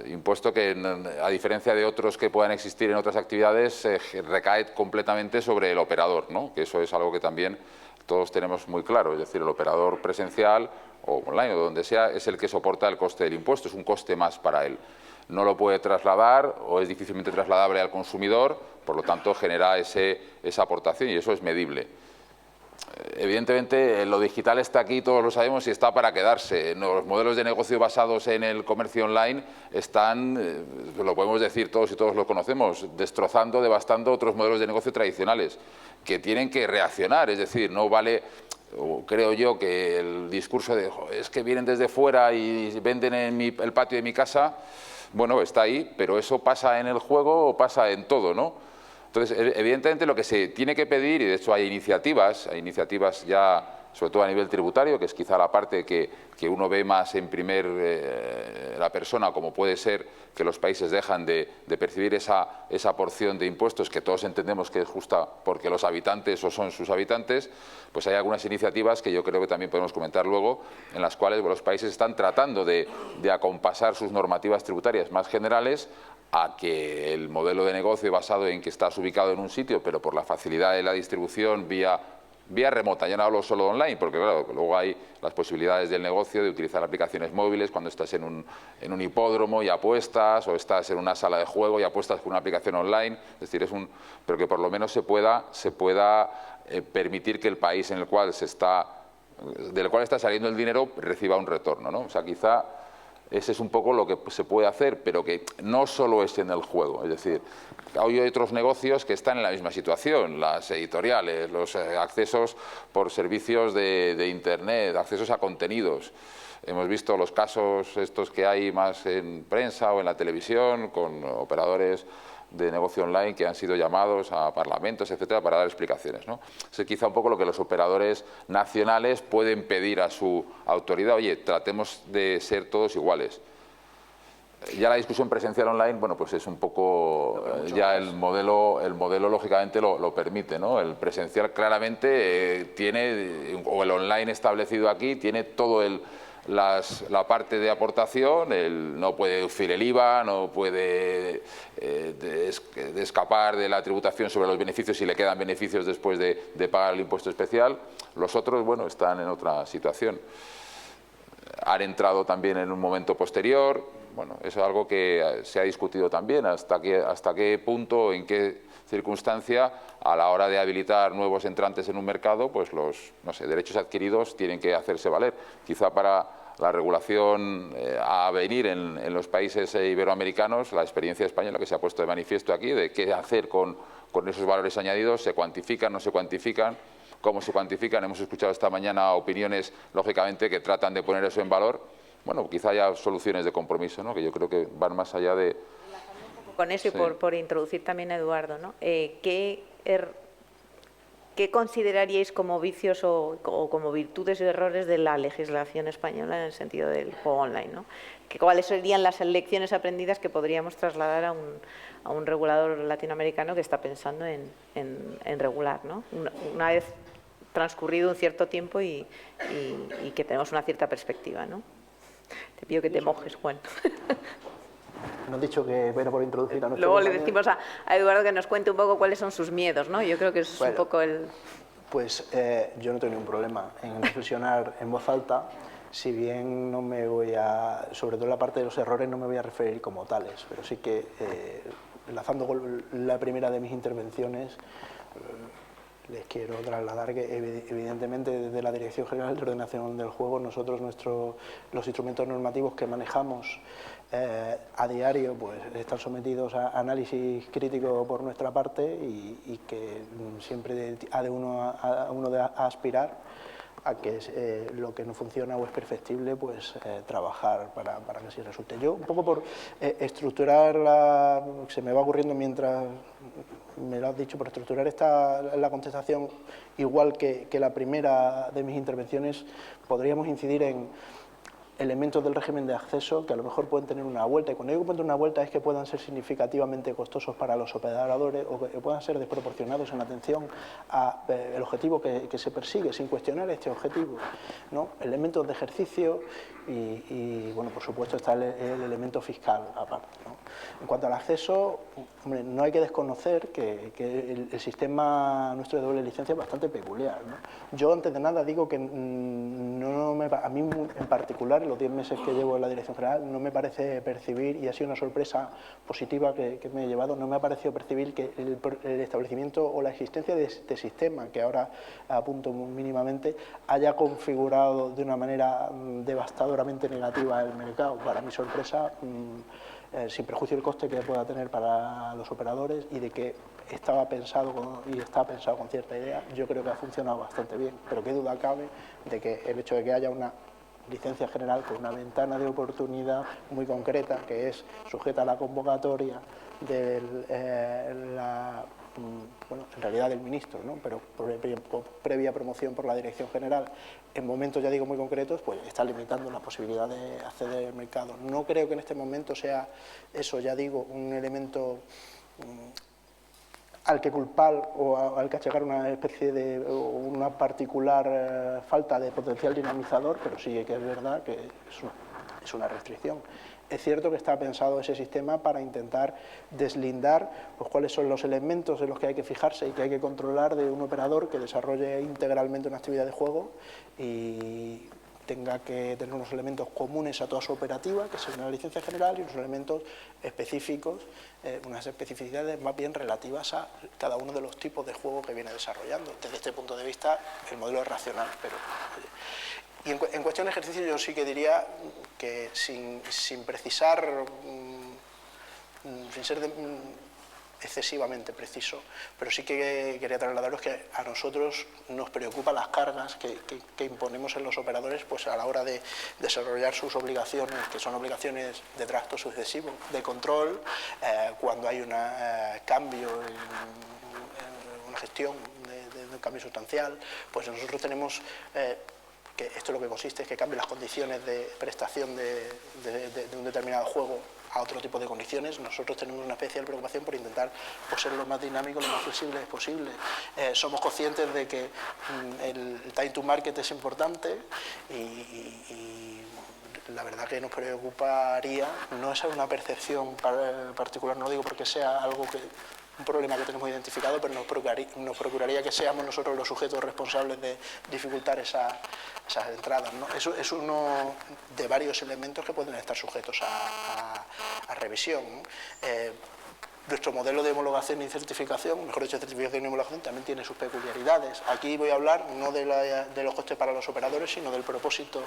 Impuesto que, a diferencia de otros que puedan existir en otras actividades, recae completamente sobre el operador, ¿no?, que eso es algo que también todos tenemos muy claro, es decir, el operador presencial o online o donde sea es el que soporta el coste del impuesto, es un coste más para él. No lo puede trasladar o es difícilmente trasladable al consumidor, por lo tanto genera esa aportación y eso es medible. Evidentemente, lo digital está aquí, todos lo sabemos, y está para quedarse. Los modelos de negocio basados en el comercio online están, lo podemos decir todos y todos lo conocemos, destrozando, devastando otros modelos de negocio tradicionales, que tienen que reaccionar. Es decir, no vale, creo yo, que el discurso de es que vienen desde fuera y venden en el patio de mi casa, bueno, está ahí, pero eso pasa en el juego o pasa en todo, ¿no? Entonces, evidentemente, lo que se tiene que pedir, y de hecho hay iniciativas ya, sobre todo a nivel tributario, que es quizá la parte que uno ve más en la persona, como puede ser que los países dejan de percibir esa porción de impuestos que todos entendemos que es justa porque los habitantes o son sus habitantes, pues hay algunas iniciativas que yo creo que también podemos comentar luego, en las cuales los países están tratando de acompasar sus normativas tributarias más generales a que el modelo de negocio basado en que estás ubicado en un sitio, pero por la facilidad de la distribución vía vía remota, ya no hablo solo online, porque claro, luego hay las posibilidades del negocio de utilizar aplicaciones móviles cuando estás en un hipódromo y apuestas, o estás en una sala de juego y apuestas con una aplicación online, es decir, pero que por lo menos se pueda permitir que el país del cual está saliendo el dinero reciba un retorno, ¿no? O sea, quizá ese es un poco lo que se puede hacer, pero que no solo es en el juego. Es decir, hay otros negocios que están en la misma situación, las editoriales, los accesos por servicios de Internet, accesos a contenidos. Hemos visto los casos estos que hay más en prensa o en la televisión, con operadores de negocio online que han sido llamados a parlamentos, etcétera, para dar explicaciones, ¿no? Es quizá un poco lo que los operadores nacionales pueden pedir a su autoridad. Oye, tratemos de ser todos iguales. Ya la discusión presencial online, bueno, pues es un poco, ya el modelo lógicamente lo permite, ¿no? El presencial claramente tiene, o el online establecido aquí, tiene todo la parte de aportación, no puede deducir el IVA, no puede escapar de la tributación sobre los beneficios si le quedan beneficios después de pagar el impuesto especial. Los otros, bueno, están en otra situación. Han entrado también en un momento posterior. Bueno, eso es algo que se ha discutido también, hasta qué punto, en qué circunstancia, a la hora de habilitar nuevos entrantes en un mercado, pues los derechos adquiridos tienen que hacerse valer. Quizá para la regulación a venir en los países iberoamericanos, la experiencia española que se ha puesto de manifiesto aquí, de qué hacer con esos valores añadidos, se cuantifican, no se cuantifican, cómo se cuantifican. Hemos escuchado esta mañana opiniones, lógicamente, que tratan de poner eso en valor. Bueno, quizá haya soluciones de compromiso, ¿no? Que yo creo que van más allá de... Con eso, sí. Y por introducir también a Eduardo, ¿no? ¿Qué consideraríais como vicios o como virtudes y errores de la legislación española en el sentido del juego online, ¿no? ¿Cuáles serían las lecciones aprendidas que podríamos trasladar a un regulador latinoamericano que está pensando en regular, ¿no? Una vez transcurrido un cierto tiempo y que tenemos una cierta perspectiva, ¿no? Te pido que te mojes, Juan. Nos han dicho que, bueno, por introducir a nuestro Luego le compañero. decimos a Eduardo que nos cuente un poco cuáles son sus miedos, ¿no? Yo creo que eso es un poco el... Pues yo no tengo ningún problema en reflexionar en voz alta, si bien no me voy a, sobre todo en la parte de los errores, no me voy a referir como tales, pero sí que, enlazando con la primera de mis intervenciones, les quiero trasladar que evidentemente desde la Dirección General de Ordenación del Juego nosotros los instrumentos normativos que manejamos a diario pues están sometidos a análisis crítico por nuestra parte y que siempre ha de uno aspirar a que lo que no funciona o es perfectible, pues trabajar para que así resulte. Yo, un poco por estructurar, se me va ocurriendo mientras me lo has dicho, por estructurar la contestación igual que la primera de mis intervenciones, podríamos incidir en elementos del régimen de acceso que a lo mejor pueden tener una vuelta, y cuando digo una vuelta es que puedan ser significativamente costosos para los operadores o que puedan ser desproporcionados en atención al objetivo que se persigue, sin cuestionar este objetivo, ¿no? Elementos de ejercicio y bueno, por supuesto está el elemento fiscal aparte, ¿no? En cuanto al acceso, hombre, no hay que desconocer que el sistema nuestro de doble licencia es bastante peculiar, ¿no? Yo antes de nada digo que a mí en particular, en los 10 meses que llevo en la Dirección General, no me parece percibir, y ha sido una sorpresa positiva que me he llevado, no me ha parecido percibir que el establecimiento o la existencia de este sistema, que ahora apunto mínimamente, haya configurado de una manera devastadoramente negativa el mercado. Para mi sorpresa, sin perjuicio del coste que pueda tener para los operadores y de que estaba pensado y está pensado con cierta idea, yo creo que ha funcionado bastante bien, pero qué duda cabe de que el hecho de que haya una licencia general con una ventana de oportunidad muy concreta que es sujeta a la convocatoria de bueno, en realidad del ministro, ¿no? Pero previa promoción por la Dirección General, en momentos, ya digo, muy concretos, pues está limitando la posibilidad de acceder al mercado. No creo que en este momento sea eso, ya digo, un elemento al que culpar o al que achacar una especie de una particular falta de potencial dinamizador, pero sí que es verdad que es una restricción. Es cierto que está pensado ese sistema para intentar deslindar pues, cuáles son los elementos en los que hay que fijarse y que hay que controlar de un operador que desarrolle integralmente una actividad de juego y tenga que tener unos elementos comunes a toda su operativa, que es una licencia general, y unos elementos específicos, unas especificidades más bien relativas a cada uno de los tipos de juego que viene desarrollando. Desde este punto de vista, el modelo es racional, pero... Y en cuestión de ejercicio yo sí que diría que sin precisar, sin ser excesivamente preciso, pero sí que quería trasladaros que a nosotros nos preocupan las cargas que imponemos en los operadores pues a la hora de desarrollar sus obligaciones, que son obligaciones de tracto sucesivo, de control, cuando hay un cambio en una gestión de un cambio sustancial, pues nosotros tenemos... que esto lo que consiste es que cambien las condiciones de prestación de un determinado juego a otro tipo de condiciones. Nosotros tenemos una especial preocupación por intentar pues, ser lo más dinámicos, lo más flexibles posible. Somos conscientes de que el time to market es importante y la verdad que nos preocuparía, no es una percepción particular, no digo porque sea algo que... un problema que tenemos identificado, pero nos procuraría que seamos nosotros los sujetos responsables de dificultar esas entradas, ¿no? Eso es uno de varios elementos que pueden estar sujetos a revisión, ¿no? Nuestro modelo de homologación y certificación, mejor dicho, certificación y homologación, también tiene sus peculiaridades. Aquí voy a hablar no de los costes para los operadores, sino del propósito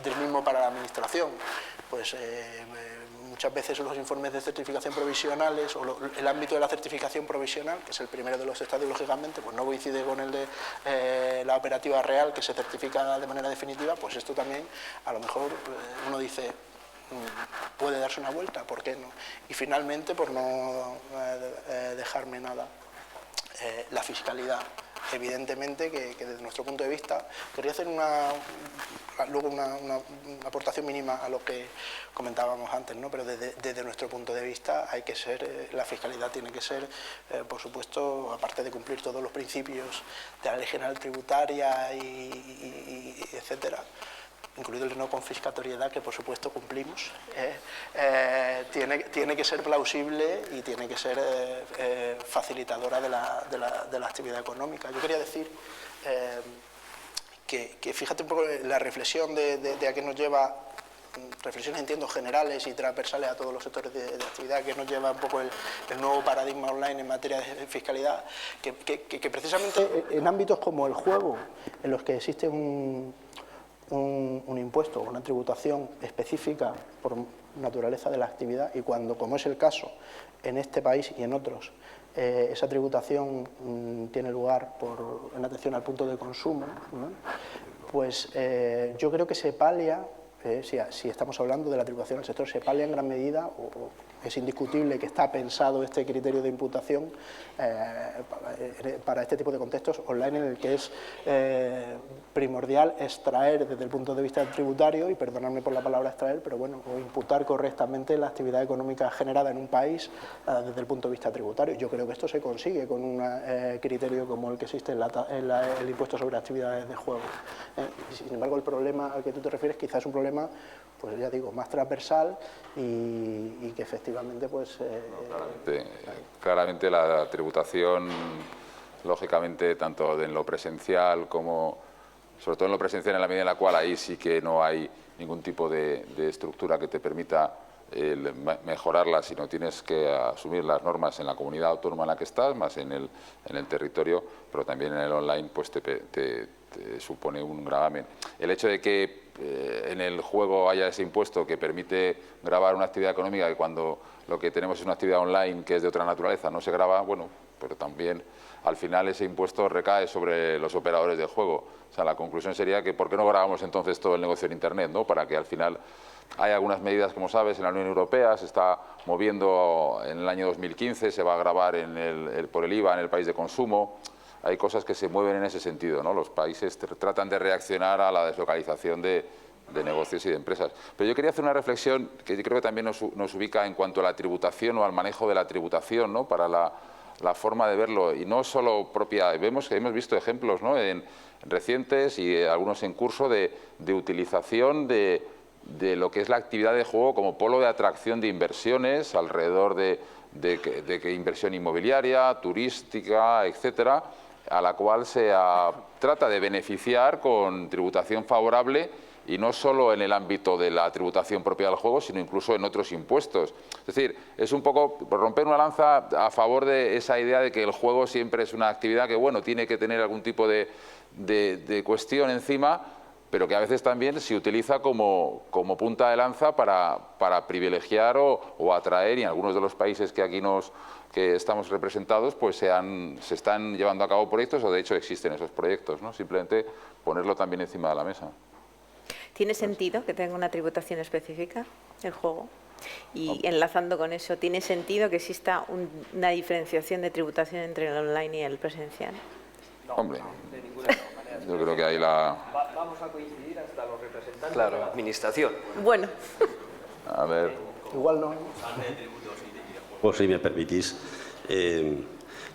del mismo para la administración. Pues muchas veces los informes de certificación provisionales o el ámbito de la certificación provisional, que es el primero de los estadios, lógicamente, pues no coincide con el de la operativa real, que se certifica de manera definitiva, pues esto también, a lo mejor, uno dice... puede darse una vuelta, ¿por qué no? Y finalmente, por no dejarme nada, la fiscalidad. Evidentemente que desde nuestro punto de vista, quería hacer luego una aportación mínima a lo que comentábamos antes, ¿no? Pero desde nuestro punto de vista hay que ser, la fiscalidad tiene que ser, por supuesto, aparte de cumplir todos los principios de la ley general tributaria y etcétera, incluido el de no confiscatoriedad, que por supuesto cumplimos, tiene que ser plausible y tiene que ser facilitadora de la actividad económica. Yo quería decir que fíjate un poco la reflexión de a qué nos lleva, reflexiones entiendo generales y transversales a todos los sectores de actividad, que nos lleva un poco el nuevo paradigma online en materia de fiscalidad, que precisamente en ámbitos como el juego, en los que existe un impuesto o una tributación específica por naturaleza de la actividad, y cuando, como es el caso en este país y en otros, esa tributación tiene lugar en atención al punto de consumo, ¿no? Pues yo creo que se palia, si estamos hablando de la tributación del sector, se palia en gran medida, o es indiscutible que está pensado este criterio de imputación para este tipo de contextos online, en el que es primordial extraer desde el punto de vista tributario, y perdonadme por la palabra extraer, pero bueno, o imputar correctamente la actividad económica generada en un país desde el punto de vista tributario. Yo creo que esto se consigue con un criterio como el que existe en el impuesto sobre actividades de juego. Sin embargo, el problema al que tú te refieres quizás es un problema, pues ya digo, más transversal y que efectivamente pues... Claramente la tributación, lógicamente, tanto en lo presencial como, sobre todo en lo presencial, en la medida en la cual ahí sí que no hay ningún tipo de estructura que te permita mejorarla, sino tienes que asumir las normas en la comunidad autónoma en la que estás, más en el territorio, pero también en el online, pues te supone un gravamen. El hecho de que en el juego haya ese impuesto que permite gravar una actividad económica, que cuando lo que tenemos es una actividad online que es de otra naturaleza no se grava, bueno, pero también al final ese impuesto recae sobre los operadores del juego. O sea, la conclusión sería que ¿por qué no grabamos entonces todo el negocio en Internet, ¿no? Para que al final hay algunas medidas, como sabes, en la Unión Europea se está moviendo en el año 2015, se va a gravar por el IVA en el país de consumo. Hay cosas que se mueven en ese sentido, ¿no? Los países tratan de reaccionar a la deslocalización de negocios y de empresas. Pero yo quería hacer una reflexión que yo creo que también nos ubica en cuanto a la tributación o al manejo de la tributación, ¿no? Para la forma de verlo, y no solo propia. Hemos visto ejemplos, ¿no? En recientes y algunos en curso de utilización de lo que es la actividad de juego como polo de atracción de inversiones alrededor de que inversión inmobiliaria, turística, etcétera, a la cual se trata de beneficiar con tributación favorable, y no solo en el ámbito de la tributación propia del juego, sino incluso en otros impuestos. Es decir, es un poco romper una lanza a favor de esa idea de que el juego siempre es una actividad que, bueno, tiene que tener algún tipo de cuestión encima, pero que a veces también se utiliza como punta de lanza para privilegiar o atraer, y en algunos de los países que aquí que estamos representados, pues se están llevando a cabo proyectos, o de hecho existen esos proyectos, ¿no? Simplemente ponerlo también encima de la mesa. ¿Tiene sentido que tenga una tributación específica el juego? Y enlazando con eso, ¿tiene sentido que exista una diferenciación de tributación entre el online y el presencial? No, hombre, de ninguna manera. Yo creo que ahí Vamos a coincidir hasta los representantes de la Administración. Bueno. A ver. Igual no. Pues si me permitís,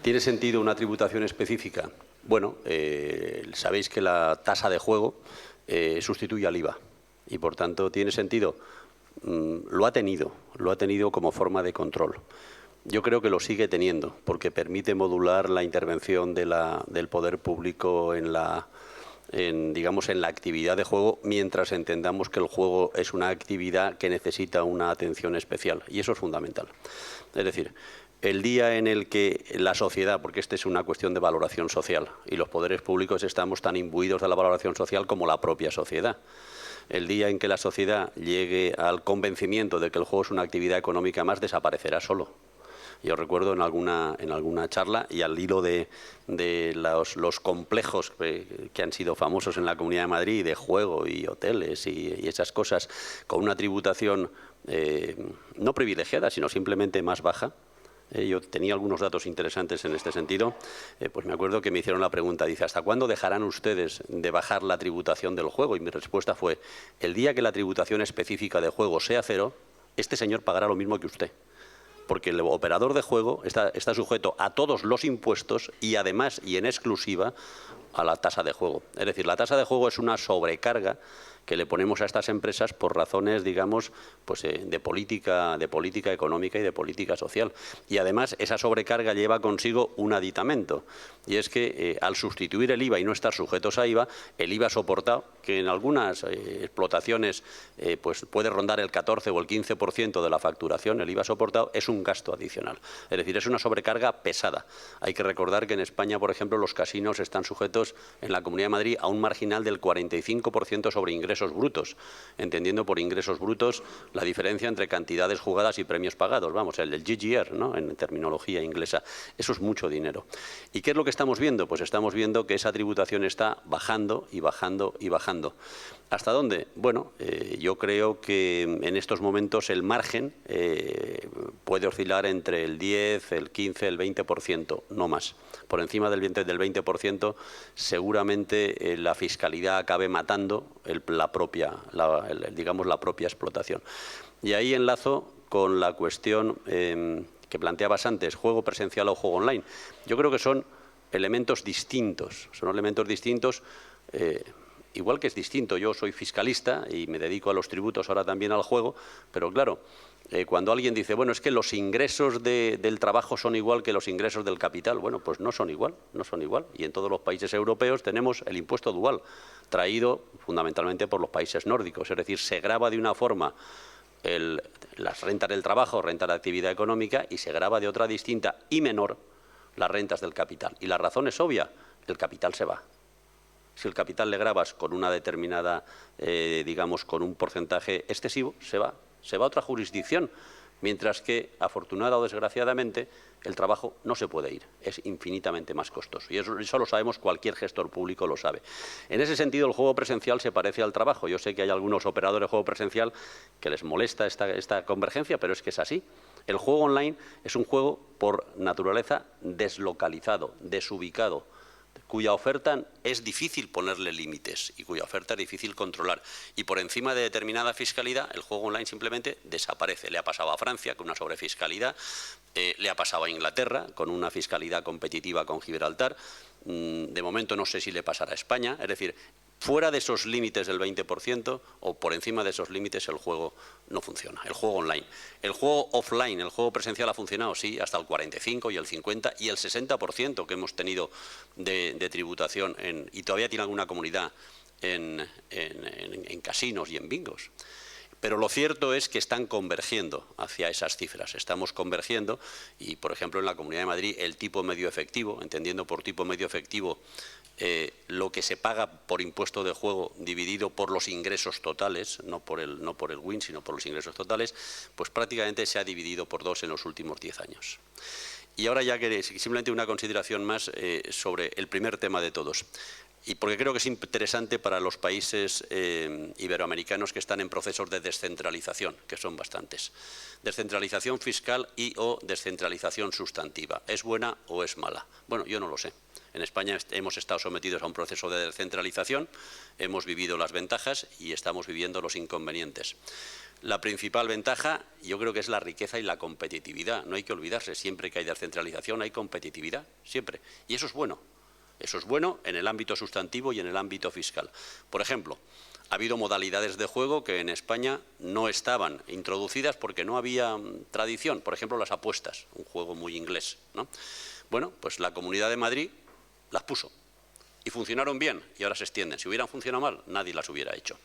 ¿tiene sentido una tributación específica? Bueno, sabéis que la tasa de juego sustituye al IVA y, por tanto, ¿tiene sentido? Lo ha tenido como forma de control. Yo creo que lo sigue teniendo, porque permite modular la intervención del poder público en la actividad de juego, mientras entendamos que el juego es una actividad que necesita una atención especial, y eso es fundamental. Es decir, el día en el que la sociedad, porque esta es una cuestión de valoración social, y los poderes públicos estamos tan imbuidos de la valoración social como la propia sociedad. El día en que la sociedad llegue al convencimiento de que el juego es una actividad económica más, desaparecerá solo. Yo recuerdo en alguna charla, y al hilo de los complejos que han sido famosos en la Comunidad de Madrid, de juego y hoteles y esas cosas, con una tributación no privilegiada, sino simplemente más baja. Yo tenía algunos datos interesantes en este sentido. Pues me acuerdo que me hicieron la pregunta, dice, ¿hasta cuándo dejarán ustedes de bajar la tributación del juego? Y mi respuesta fue, el día que la tributación específica de juego sea cero, este señor pagará lo mismo que usted. Porque el operador de juego está sujeto a todos los impuestos y además y en exclusiva a la tasa de juego. Es decir, la tasa de juego es una sobrecarga que le ponemos a estas empresas por razones, digamos, pues, de política económica y de política social. Y además esa sobrecarga lleva consigo un aditamento, y es que al sustituir el IVA y no estar sujetos a IVA, el IVA soportado, que en algunas explotaciones pues puede rondar el 14 o el 15% de la facturación, el IVA soportado es un gasto adicional. Es decir, es una sobrecarga pesada. Hay que recordar que en España, por ejemplo, los casinos están sujetos en la Comunidad de Madrid a un marginal del 45% sobre ingresos brutos, entendiendo por ingresos brutos la diferencia entre cantidades jugadas y premios pagados, vamos, el GGR, ¿no?, en terminología inglesa. Eso es mucho dinero. ¿Y qué es lo que estamos viendo? Pues estamos viendo que esa tributación está bajando y bajando y bajando. ¿Hasta dónde? Bueno, yo creo que en estos momentos el margen puede oscilar entre el 10, el 15, el 20%, no más. Por encima del 20% seguramente la fiscalidad acabe matando la propia explotación. Y ahí enlazo con la cuestión que planteabas antes, juego presencial o juego online. Yo creo que son elementos distintos, igual que es distinto, yo soy fiscalista y me dedico a los tributos, ahora también al juego, pero claro, cuando alguien dice, bueno, es que los ingresos del trabajo son igual que los ingresos del capital, bueno, pues no son igual. Y en todos los países europeos tenemos el impuesto dual, traído fundamentalmente por los países nórdicos, es decir, se grava de una forma las rentas del trabajo, rentas de actividad económica, y se grava de otra distinta y menor las rentas del capital. Y la razón es obvia, el capital se va. Si el capital le gravas con una determinada, con un porcentaje excesivo, se va a otra jurisdicción, mientras que, afortunada o desgraciadamente, el trabajo no se puede ir, es infinitamente más costoso. Y eso lo sabemos, cualquier gestor público lo sabe. En ese sentido, el juego presencial se parece al trabajo. Yo sé que hay algunos operadores de juego presencial que les molesta esta convergencia, pero es que es así. El juego online es un juego por naturaleza deslocalizado, desubicado, cuya oferta es difícil ponerle límites y cuya oferta es difícil controlar. Y por encima de determinada fiscalidad, el juego online simplemente desaparece. Le ha pasado a Francia con una sobrefiscalidad, le ha pasado a Inglaterra con una fiscalidad competitiva con Gibraltar. De momento no sé si le pasará a España. Es decir, Fuera de esos límites del 20% o por encima de esos límites el juego no funciona, el juego online. El juego offline, el juego presencial ha funcionado, sí, hasta el 45 y el 50 y el 60% que hemos tenido de tributación y todavía tiene alguna comunidad en casinos y en bingos. Pero lo cierto es que están convergiendo hacia esas cifras, estamos convergiendo y, por ejemplo, en la Comunidad de Madrid el tipo medio efectivo, entendiendo por tipo medio efectivo lo que se paga por impuesto de juego dividido por los ingresos totales, no por el win, sino por los ingresos totales, pues prácticamente se ha dividido por 2 en los últimos 10 años. Y ahora ya que simplemente una consideración más sobre el primer tema de todos. Y porque creo que es interesante para los países iberoamericanos que están en procesos de descentralización, que son bastantes. Descentralización fiscal y o descentralización sustantiva. ¿Es buena o es mala? Bueno, yo no lo sé. En España hemos estado sometidos a un proceso de descentralización, hemos vivido las ventajas y estamos viviendo los inconvenientes. La principal ventaja yo creo que es la riqueza y la competitividad. No hay que olvidarse, siempre que hay descentralización hay competitividad, siempre. Y eso es bueno. Eso es bueno en el ámbito sustantivo y en el ámbito fiscal. Por ejemplo, ha habido modalidades de juego que en España no estaban introducidas porque no había tradición. Por ejemplo, las apuestas, un juego muy inglés, ¿no? Bueno, pues la Comunidad de Madrid las puso y funcionaron bien y ahora se extienden. Si hubieran funcionado mal, nadie las hubiera hecho.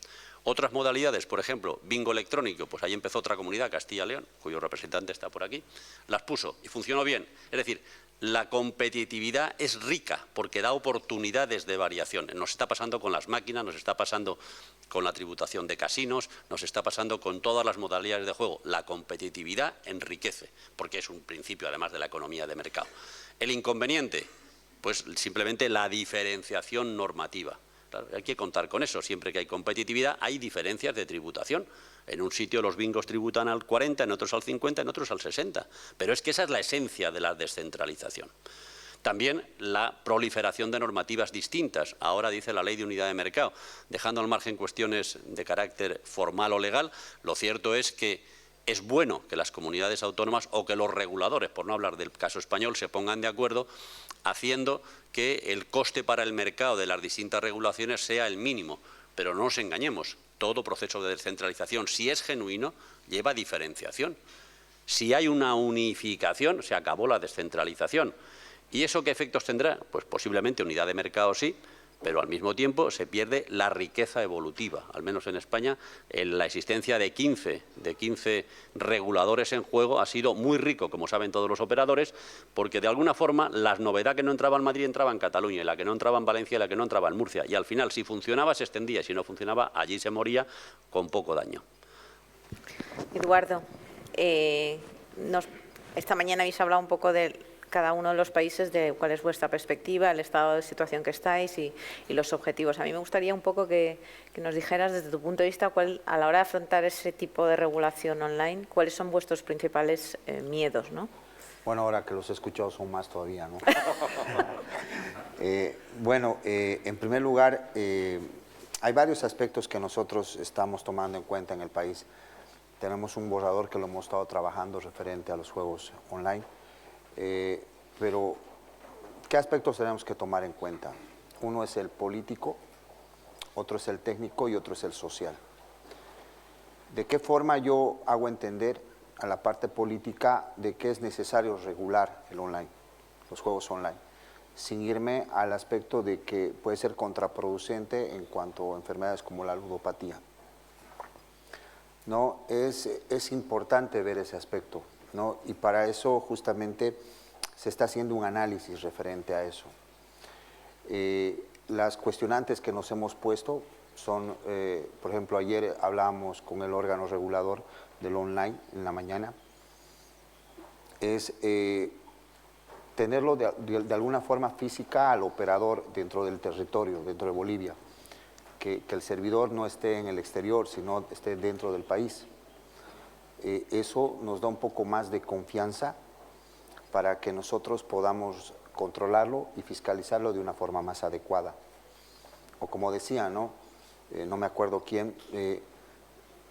Otras modalidades, por ejemplo, bingo electrónico, pues ahí empezó otra comunidad, Castilla y León, cuyo representante está por aquí, las puso y funcionó bien. Es decir, la competitividad es rica porque da oportunidades de variación. Nos está pasando con las máquinas, nos está pasando con la tributación de casinos, nos está pasando con todas las modalidades de juego. La competitividad enriquece porque es un principio además de la economía de mercado. El inconveniente, pues simplemente la diferenciación normativa. Claro, hay que contar con eso. Siempre que hay competitividad hay diferencias de tributación. En un sitio los bingos tributan al 40, en otros al 50, en otros al 60. Pero es que esa es la esencia de la descentralización. También la proliferación de normativas distintas. Ahora dice la Ley de Unidad de Mercado, dejando al margen cuestiones de carácter formal o legal, lo cierto es que es bueno que las comunidades autónomas o que los reguladores, por no hablar del caso español, se pongan de acuerdo haciendo que el coste para el mercado de las distintas regulaciones sea el mínimo. Pero no nos engañemos, todo proceso de descentralización, si es genuino, lleva diferenciación. Si hay una unificación, se acabó la descentralización. ¿Y eso qué efectos tendrá? Pues posiblemente unidad de mercado sí, pero al mismo tiempo se pierde la riqueza evolutiva. Al menos en España, la existencia de 15 reguladores en juego ha sido muy rico, como saben todos los operadores, porque de alguna forma la novedad que no entraba en Madrid entraba en Cataluña, y la que no entraba en Valencia y la que no entraba en Murcia. Y al final, si funcionaba, se extendía, y si no funcionaba, allí se moría con poco daño. Eduardo, esta mañana habéis hablado un poco de cada uno de los países, de cuál es vuestra perspectiva, el estado de situación que estáis y los objetivos. A mí me gustaría un poco que nos dijeras desde tu punto de vista, a la hora de afrontar ese tipo de regulación online, cuáles son vuestros principales miedos, ¿no? Bueno, ahora que los he escuchado son más todavía, ¿no? En primer lugar, hay varios aspectos que nosotros estamos tomando en cuenta en el país. Tenemos un borrador que lo hemos estado trabajando referente a los juegos online. Pero, ¿qué aspectos tenemos que tomar en cuenta? Uno es el político, otro es el técnico y otro es el social. ¿De qué forma yo hago entender a la parte política de que es necesario regular el online, los juegos online, sin irme al aspecto de que puede ser contraproducente en cuanto a enfermedades como la ludopatía? ¿No? Es importante ver ese aspecto, ¿no? Y para eso justamente se está haciendo un análisis referente a eso. Las cuestionantes que nos hemos puesto son, por ejemplo, ayer hablábamos con el órgano regulador del online en la mañana, es tenerlo de alguna forma física al operador dentro del territorio, dentro de Bolivia, que el servidor no esté en el exterior, sino esté dentro del país. Eso nos da un poco más de confianza para que nosotros podamos controlarlo y fiscalizarlo de una forma más adecuada. O como decía, ¿no? No me acuerdo quién,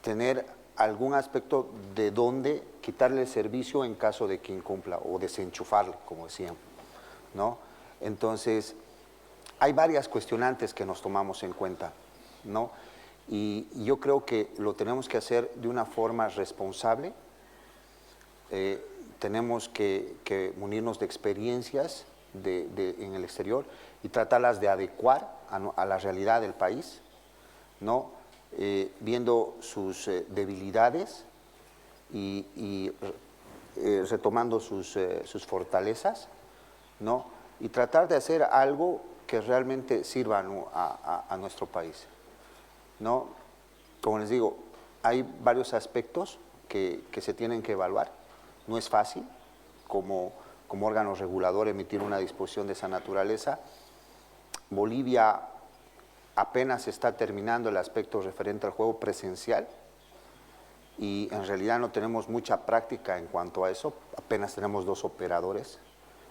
tener algún aspecto de dónde quitarle el servicio en caso de que incumpla o desenchufarlo, como decían, ¿no? Entonces, hay varias cuestionantes que nos tomamos en cuenta, ¿no? Y yo creo que lo tenemos que hacer de una forma responsable. Tenemos que munirnos de experiencias en el exterior y tratarlas de adecuar a la realidad del país, ¿no? Viendo sus debilidades y retomando sus fortalezas, ¿no? Y tratar de hacer algo que realmente sirva, ¿no?, a nuestro país, ¿no? Como les digo, hay varios aspectos que se tienen que evaluar. No es fácil como órgano regulador emitir una disposición de esa naturaleza. Bolivia apenas está terminando el aspecto referente al juego presencial y en realidad no tenemos mucha práctica en cuanto a eso. Apenas tenemos 2 operadores.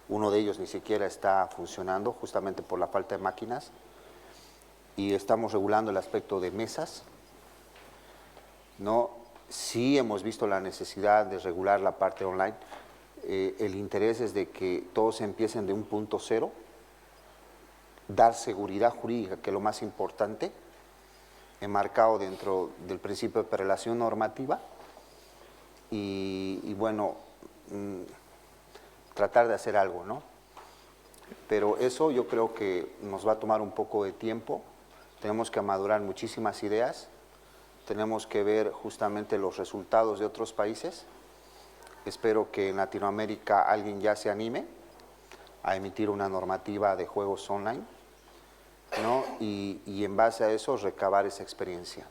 Uno de ellos ni siquiera está funcionando justamente por la falta de máquinas y estamos regulando el aspecto de mesas, ¿no? Sí hemos visto la necesidad de regular la parte online. El interés es de que todos empiecen de un punto cero, dar seguridad jurídica, que es lo más importante, enmarcado dentro del principio de prelación normativa y bueno, tratar de hacer algo, ¿no? Pero eso yo creo que nos va a tomar un poco de tiempo. Tenemos que madurar muchísimas ideas, tenemos que ver justamente los resultados de otros países. Espero que en Latinoamérica alguien ya se anime a emitir una normativa de juegos online, ¿no? Y en base a eso recabar esa experiencia.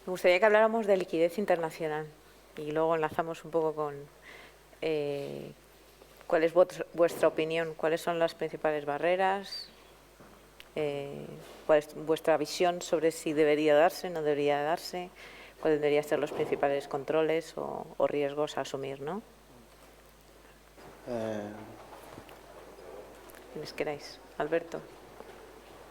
Me gustaría que habláramos de liquidez internacional y luego enlazamos un poco con cuál es vuestra opinión, cuáles son las principales barreras, cuál es vuestra visión sobre si debería darse, no debería darse, cuáles deberían ser los principales controles o riesgos a asumir, ¿no? ¿Quienes queráis? Alberto,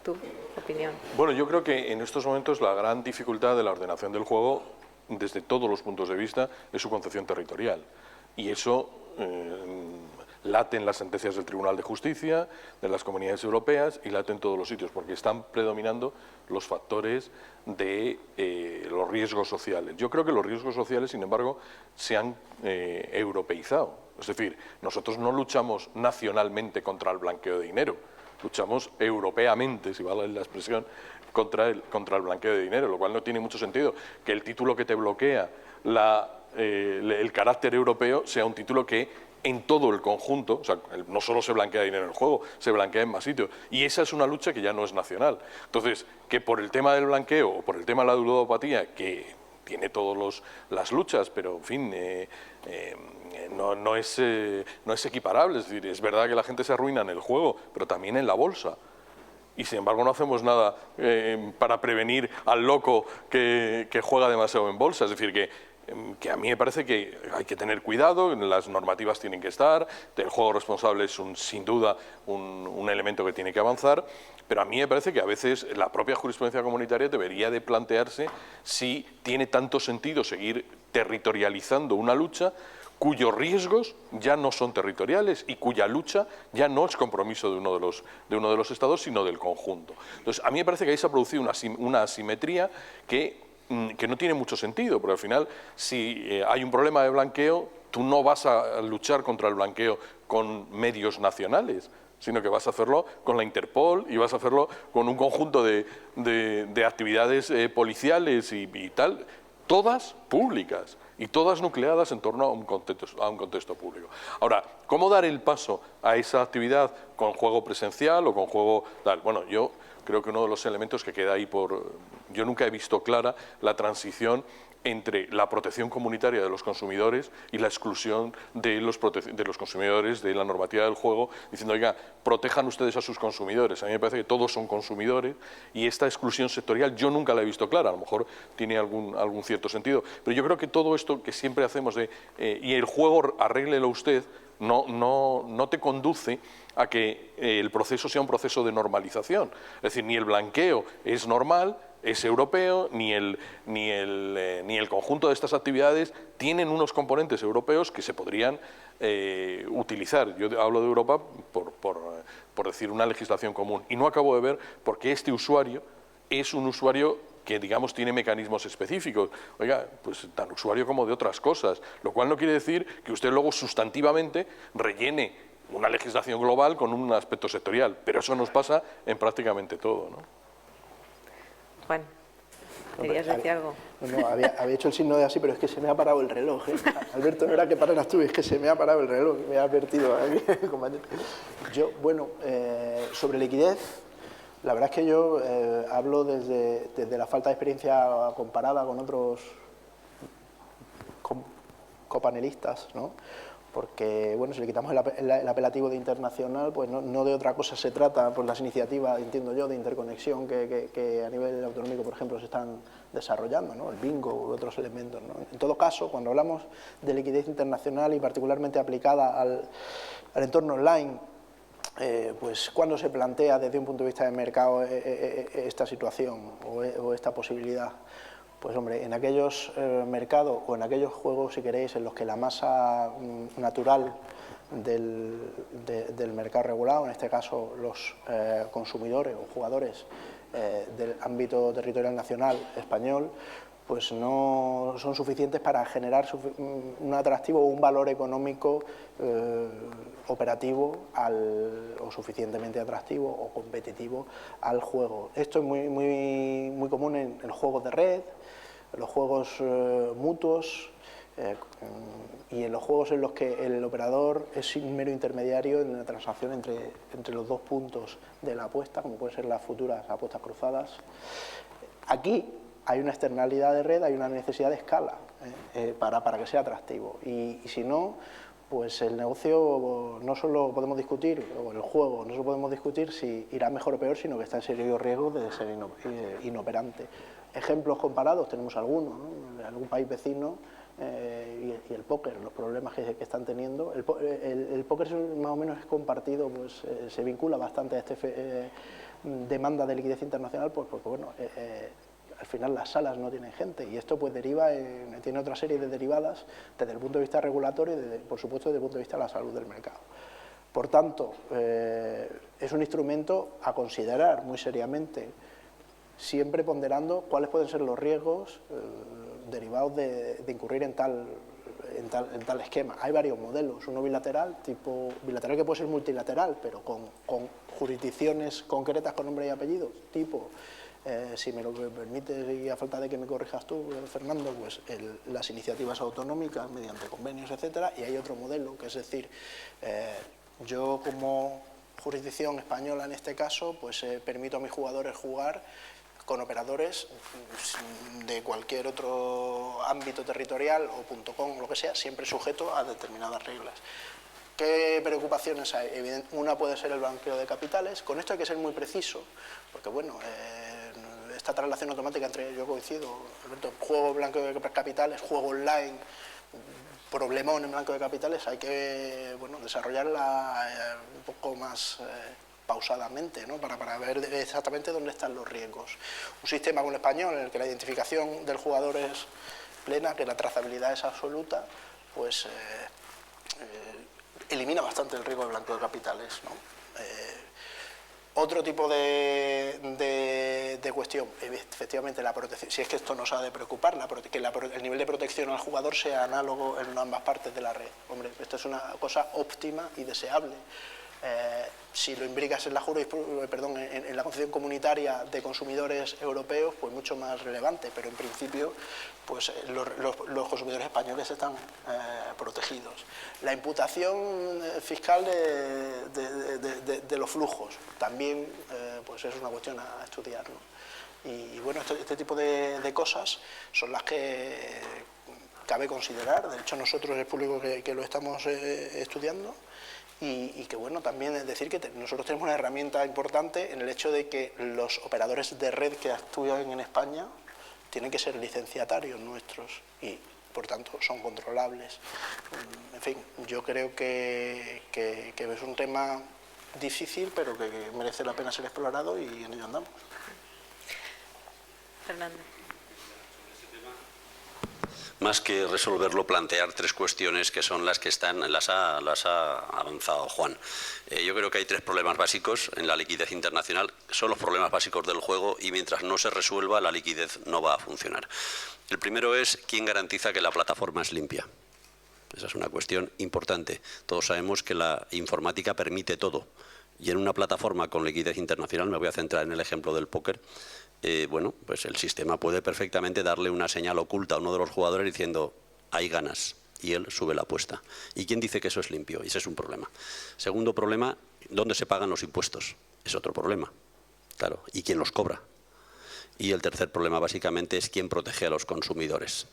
tu opinión. Bueno, yo creo que en estos momentos la gran dificultad de la ordenación del juego, desde todos los puntos de vista, es su concepción territorial. Y eso late en las sentencias del Tribunal de Justicia, de las comunidades europeas y late en todos los sitios, porque están predominando los factores de los riesgos sociales. Yo creo que los riesgos sociales, sin embargo, se han europeizado. Es decir, nosotros no luchamos nacionalmente contra el blanqueo de dinero, luchamos europeamente, si vale la expresión, contra el blanqueo de dinero, lo cual no tiene mucho sentido que el título que te bloquea el carácter europeo sea un título que en todo el conjunto, o sea, no solo se blanquea dinero en el juego, se blanquea en más sitios. Y esa es una lucha que ya no es nacional. Entonces, que por el tema del blanqueo o por el tema de la ludopatía, que tiene todas las luchas, pero en fin, no es equiparable. Es decir, es verdad que la gente se arruina en el juego, pero también en la bolsa. Y sin embargo no hacemos nada para prevenir al loco que juega demasiado en bolsa. Es decir, que a mí me parece que hay que tener cuidado, las normativas tienen que estar, el juego responsable es sin duda un elemento que tiene que avanzar, pero a mí me parece que a veces la propia jurisprudencia comunitaria debería de plantearse si tiene tanto sentido seguir territorializando una lucha cuyos riesgos ya no son territoriales y cuya lucha ya no es compromiso de uno de los estados, sino del conjunto. Entonces, a mí me parece que ahí se ha producido una asimetría que no tiene mucho sentido, porque al final, si hay un problema de blanqueo, tú no vas a luchar contra el blanqueo con medios nacionales, sino que vas a hacerlo con la Interpol y vas a hacerlo con un conjunto de actividades policiales y tal, todas públicas y todas nucleadas en torno a un contexto público. Ahora, ¿cómo dar el paso a esa actividad con juego presencial o con juego tal? Bueno, yo creo que uno de los elementos que queda ahí yo nunca he visto clara la transición entre la protección comunitaria de los consumidores y la exclusión de los consumidores de la normativa del juego, diciendo, oiga, protejan ustedes a sus consumidores. A mí me parece que todos son consumidores y esta exclusión sectorial yo nunca la he visto clara, a lo mejor tiene algún cierto sentido, pero yo creo que todo esto que siempre hacemos y el juego arréglelo usted, no te conduce a que el proceso sea un proceso de normalización. Es decir, ni el blanqueo es normal, es europeo, ni el conjunto de estas actividades tienen unos componentes europeos que se podrían utilizar, yo hablo de Europa por decir una legislación común, y no acabo de ver por qué este usuario es un usuario que, digamos, tiene mecanismos específicos. Oiga, pues tan usuario como de otras cosas, lo cual no quiere decir que usted luego sustantivamente rellene una legislación global con un aspecto sectorial, pero eso nos pasa en prácticamente todo, ¿no? Juan, ¿querías decir algo? No, había hecho el signo de así, pero es que se me ha parado el reloj, ¿eh? Alberto, no era que pararas tú, es que se me ha parado el reloj, me ha advertido aquí, compañero. Yo, bueno, sobre liquidez, la verdad es que yo hablo desde la falta de experiencia comparada con otros copanelistas, ¿no? Porque, bueno, si le quitamos el apelativo de internacional, pues no de otra cosa se trata, pues las iniciativas, entiendo yo, de interconexión que a nivel autonómico, por ejemplo, se están desarrollando, ¿no? El bingo u otros elementos, ¿no? En todo caso, cuando hablamos de liquidez internacional y particularmente aplicada al entorno online, pues cuando se plantea desde un punto de vista de mercado esta situación o esta posibilidad, pues hombre, en aquellos mercados o en aquellos juegos, si queréis, en los que la masa natural del mercado regulado, en este caso los consumidores o jugadores del ámbito territorial nacional español, pues no son suficientes para generar un atractivo o un valor económico operativo o suficientemente atractivo o competitivo al juego. Esto es muy común en los juegos de red, en los juegos mutuos y en los juegos en los que el operador es un mero intermediario en la transacción entre los dos puntos de la apuesta, como pueden ser las futuras apuestas cruzadas. Aquí hay una externalidad de red, hay una necesidad de escala para que sea atractivo. Y si no, pues el negocio no solo podemos discutir, o el juego no solo podemos discutir si irá mejor o peor, sino que está en serio riesgo de ser inoperante. Ejemplos comparados tenemos algunos, ¿no? En algún país vecino y el póker, los problemas que están teniendo. El póker más o menos es compartido, pues se vincula bastante a esta demanda de liquidez internacional, pues porque bueno, al final las salas no tienen gente y esto pues tiene otra serie de derivadas desde el punto de vista regulatorio y por supuesto desde el punto de vista de la salud del mercado. Por tanto, es un instrumento a considerar muy seriamente, siempre ponderando cuáles pueden ser los riesgos derivados de incurrir en tal esquema. Hay varios modelos, uno bilateral que puede ser multilateral, pero con jurisdicciones concretas con nombre y apellido, tipo, si me lo permites y a falta de que me corrijas tú, Fernando, pues las iniciativas autonómicas mediante convenios, etcétera, y hay otro modelo, que es decir, yo como jurisdicción española en este caso, pues permito a mis jugadores jugar con operadores de cualquier otro ámbito territorial o .com, lo que sea, siempre sujeto a determinadas reglas. ¿Qué preocupaciones hay? Una puede ser el blanqueo de capitales. Con esto hay que ser muy preciso, porque bueno, esta traslación automática entre, yo coincido, Alberto, juego blanqueo de capitales, juego online, problemón en blanco de capitales, hay que desarrollarla un poco más pausadamente, ¿no? para ver exactamente dónde están los riesgos. Un sistema como el español, en el que la identificación del jugador es plena, que la trazabilidad es absoluta, pues elimina bastante el riesgo de blanqueo de capitales, ¿no? Otro tipo de cuestión, efectivamente, la protección, si es que esto nos ha de preocupar, que el nivel de protección al jugador sea análogo en ambas partes de la red. Hombre, esto es una cosa óptima y deseable. Si lo imbricas en la en la concepción comunitaria de consumidores europeos, pues mucho más relevante, pero en principio pues los consumidores españoles están protegidos. La imputación fiscal de los flujos también pues es una cuestión a estudiar, ¿no? Y bueno, este tipo de cosas son las que cabe considerar. De hecho, nosotros, el público que lo estamos estudiando, y que bueno, también es decir que nosotros tenemos una herramienta importante en el hecho de que los operadores de red que actúan en España tienen que ser licenciatarios nuestros y por tanto son controlables. En fin, yo creo que es un tema difícil, pero que merece la pena ser explorado y en ello andamos. Fernando. más que resolverlo, plantear tres cuestiones que son las que las ha avanzado Juan. Yo creo que hay tres problemas básicos en la liquidez internacional, son los problemas básicos del juego y mientras no se resuelva la liquidez no va a funcionar. El primero es quién garantiza que la plataforma es limpia. Esa es una cuestión importante. Todos sabemos que la informática permite todo. Y en una plataforma con liquidez internacional, me voy a centrar en el ejemplo del póker, bueno, pues el sistema puede perfectamente darle una señal oculta a uno de los jugadores diciendo hay ganas y él sube la apuesta. ¿Y quién dice que eso es limpio? Y ese es un problema. Segundo problema, ¿dónde se pagan los impuestos? Es otro problema, claro. ¿Y quién los cobra? Y el tercer problema básicamente es quién protege a los consumidores.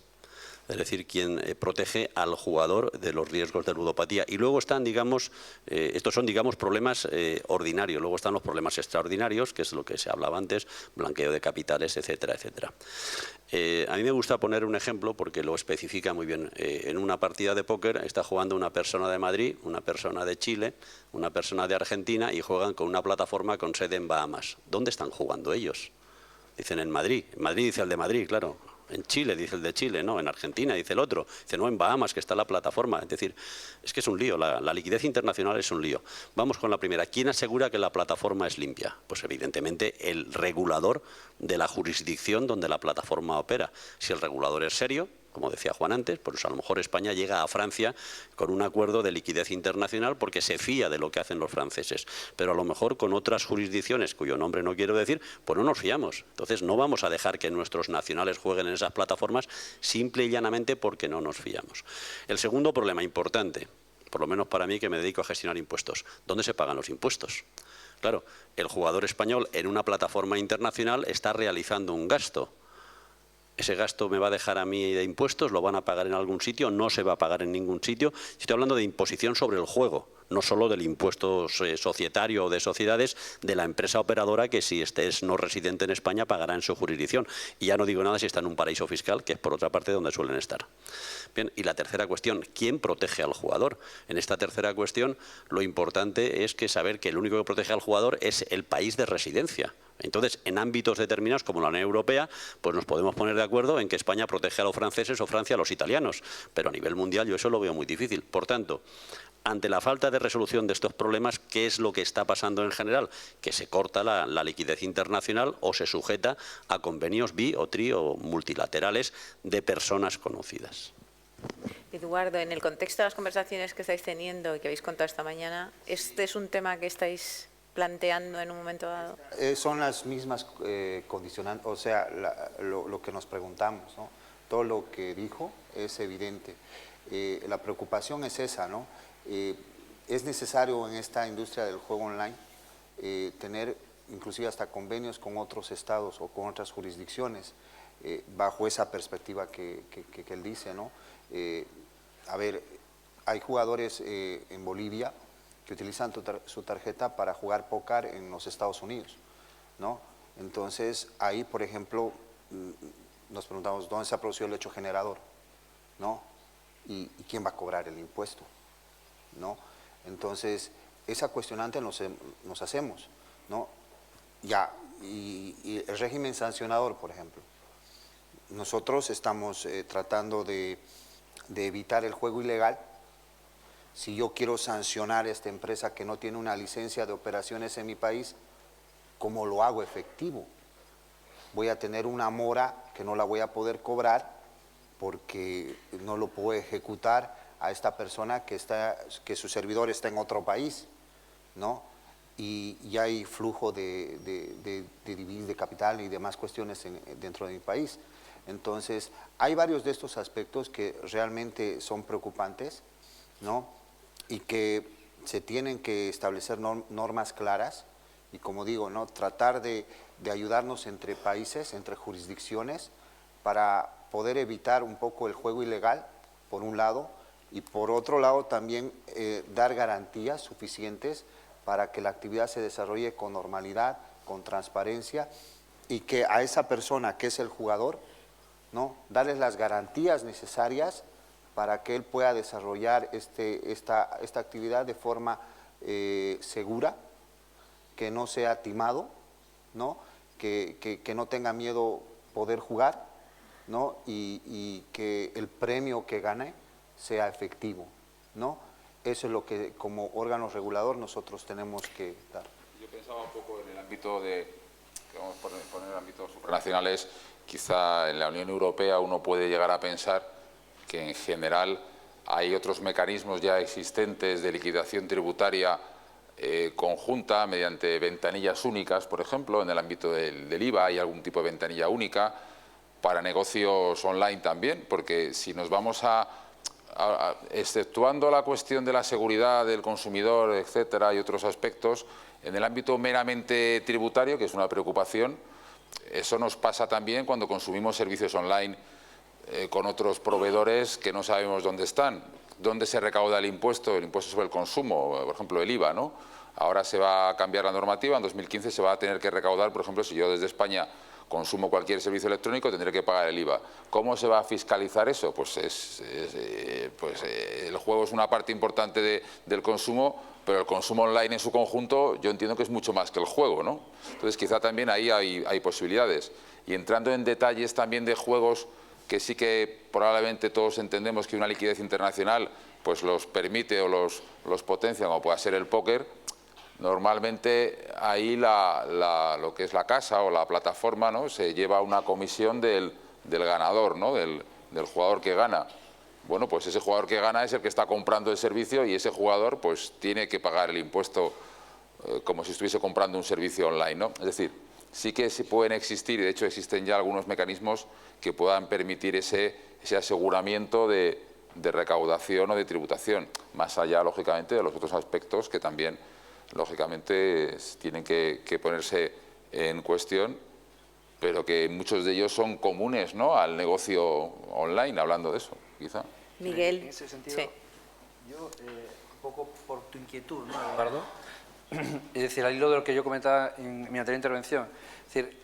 Es decir, quien protege al jugador de los riesgos de ludopatía. Y luego están, digamos, estos son, digamos, problemas ordinarios. Luego están los problemas extraordinarios, que es lo que se hablaba antes, blanqueo de capitales, etcétera, etcétera. A mí me gusta poner un ejemplo porque lo especifica muy bien. En una partida de póker está jugando una persona de Madrid, una persona de Chile, una persona de Argentina y juegan con una plataforma con sede en Bahamas. ¿Dónde están jugando ellos? Dicen en Madrid. En Madrid dice el de Madrid, claro. En Chile dice el de Chile, no, en Argentina dice el otro, dice no, en Bahamas que está la plataforma. Es decir, es que es un lío, la liquidez internacional es un lío. Vamos con la primera. ¿Quién asegura que la plataforma es limpia? Pues evidentemente el regulador de la jurisdicción donde la plataforma opera. Si el regulador es serio, como decía Juan antes, pues a lo mejor España llega a Francia con un acuerdo de liquidez internacional porque se fía de lo que hacen los franceses. Pero a lo mejor con otras jurisdicciones, cuyo nombre no quiero decir, pues no nos fiamos. Entonces no vamos a dejar que nuestros nacionales jueguen en esas plataformas simple y llanamente porque no nos fiamos. El segundo problema importante, por lo menos para mí que me dedico a gestionar impuestos, ¿dónde se pagan los impuestos? Claro, el jugador español en una plataforma internacional está realizando un gasto. ¿Ese gasto me va a dejar a mí de impuestos? ¿Lo van a pagar en algún sitio? ¿No se va a pagar en ningún sitio? Estoy hablando de imposición sobre el juego, no solo del impuesto societario o de sociedades de la empresa operadora que si es no residente en España pagará en su jurisdicción. Y ya no digo nada si está en un paraíso fiscal, que es por otra parte donde suelen estar. Bien, y la tercera cuestión, ¿quién protege al jugador? En esta tercera cuestión lo importante es que saber que el único que protege al jugador es el país de residencia. Entonces, en ámbitos determinados como la Unión Europea, pues nos podemos poner de acuerdo en que España protege a los franceses o Francia a los italianos, pero a nivel mundial yo eso lo veo muy difícil. Por tanto, ante la falta de resolución de estos problemas, ¿qué es lo que está pasando en general? Que se corta la liquidez internacional o se sujeta a convenios bi o tri o multilaterales de personas conocidas. Eduardo, en el contexto de las conversaciones que estáis teniendo y que habéis contado esta mañana, ¿este es un tema que estáis planteando en un momento dado? Son las mismas condicionantes, o sea, lo que nos preguntamos, ¿no? Todo lo que dijo es evidente. La preocupación es esa, ¿no? Es necesario en esta industria del juego online tener inclusive hasta convenios con otros estados o con otras jurisdicciones, bajo esa perspectiva que él dice, ¿no? A ver, hay jugadores en Bolivia que utilizan su tarjeta para jugar póker en los Estados Unidos, ¿no? Entonces, ahí, por ejemplo, nos preguntamos dónde se ha producido el hecho generador, ¿no? ¿Y quién va a cobrar el impuesto?, ¿no? Entonces, esa cuestionante nos hacemos, ¿no? Ya, y el régimen sancionador, por ejemplo. Nosotros estamos tratando de evitar el juego ilegal. Si yo quiero sancionar a esta empresa que no tiene una licencia de operaciones en mi país, ¿cómo lo hago efectivo? Voy a tener una mora que no la voy a poder cobrar porque no lo puedo ejecutar a esta persona que su servidor está en otro país, ¿no? Y hay flujo de divisas, de capital y demás cuestiones dentro de mi país. Entonces, hay varios de estos aspectos que realmente son preocupantes, ¿no? Y que se tienen que establecer normas claras y, como digo, ¿no?, tratar de ayudarnos entre países, entre jurisdicciones, para poder evitar un poco el juego ilegal, por un lado, y por otro lado también dar garantías suficientes para que la actividad se desarrolle con normalidad, con transparencia, y que a esa persona que es el jugador, ¿no?, darles las garantías necesarias para que él pueda desarrollar esta actividad de forma segura, que no sea timado, ¿no?, que no tenga miedo poder jugar, ¿no? Y que el premio que gane sea efectivo, ¿no? Eso es lo que como órgano regulador nosotros tenemos que dar. Yo pensaba un poco en el ámbito de, que vamos a poner el ámbito supranacionales, quizá en la Unión Europea uno puede llegar a pensar que en general hay otros mecanismos ya existentes de liquidación tributaria conjunta mediante ventanillas únicas, por ejemplo, en el ámbito del IVA hay algún tipo de ventanilla única, para negocios online también, porque si nos vamos exceptuando la cuestión de la seguridad del consumidor, etcétera, y otros aspectos, en el ámbito meramente tributario, que es una preocupación, eso nos pasa también cuando consumimos servicios online con otros proveedores que no sabemos dónde están. ¿Dónde se recauda el impuesto sobre el consumo? Por ejemplo, el IVA, ¿no? Ahora se va a cambiar la normativa, en 2015 se va a tener que recaudar, por ejemplo, si yo desde España consumo cualquier servicio electrónico, tendré que pagar el IVA. ¿Cómo se va a fiscalizar eso? Pues el juego es una parte importante del consumo, pero el consumo online en su conjunto yo entiendo que es mucho más que el juego, ¿no? Entonces quizá también ahí hay posibilidades. Y entrando en detalles también de juegos que sí que probablemente todos entendemos que una liquidez internacional pues los permite o los potencia, como pueda ser el póker, normalmente ahí lo que es la casa o la plataforma, ¿no?, se lleva una comisión del ganador, ¿no?, del jugador que gana. Bueno, pues ese jugador que gana es el que está comprando el servicio y ese jugador pues tiene que pagar el impuesto como si estuviese comprando un servicio online, ¿no? Es decir, sí que se pueden existir, y de hecho existen ya algunos mecanismos que puedan permitir ese aseguramiento de recaudación o de tributación, más allá, lógicamente, de los otros aspectos que también, lógicamente, tienen que ponerse en cuestión, pero que muchos de ellos son comunes, ¿no?, al negocio online, hablando de eso, quizá. Miguel. En ese sentido, sí. yo, un poco por tu inquietud, ¿no, Eduardo? Es decir, al hilo de lo que yo comentaba en mi anterior intervención, es decir,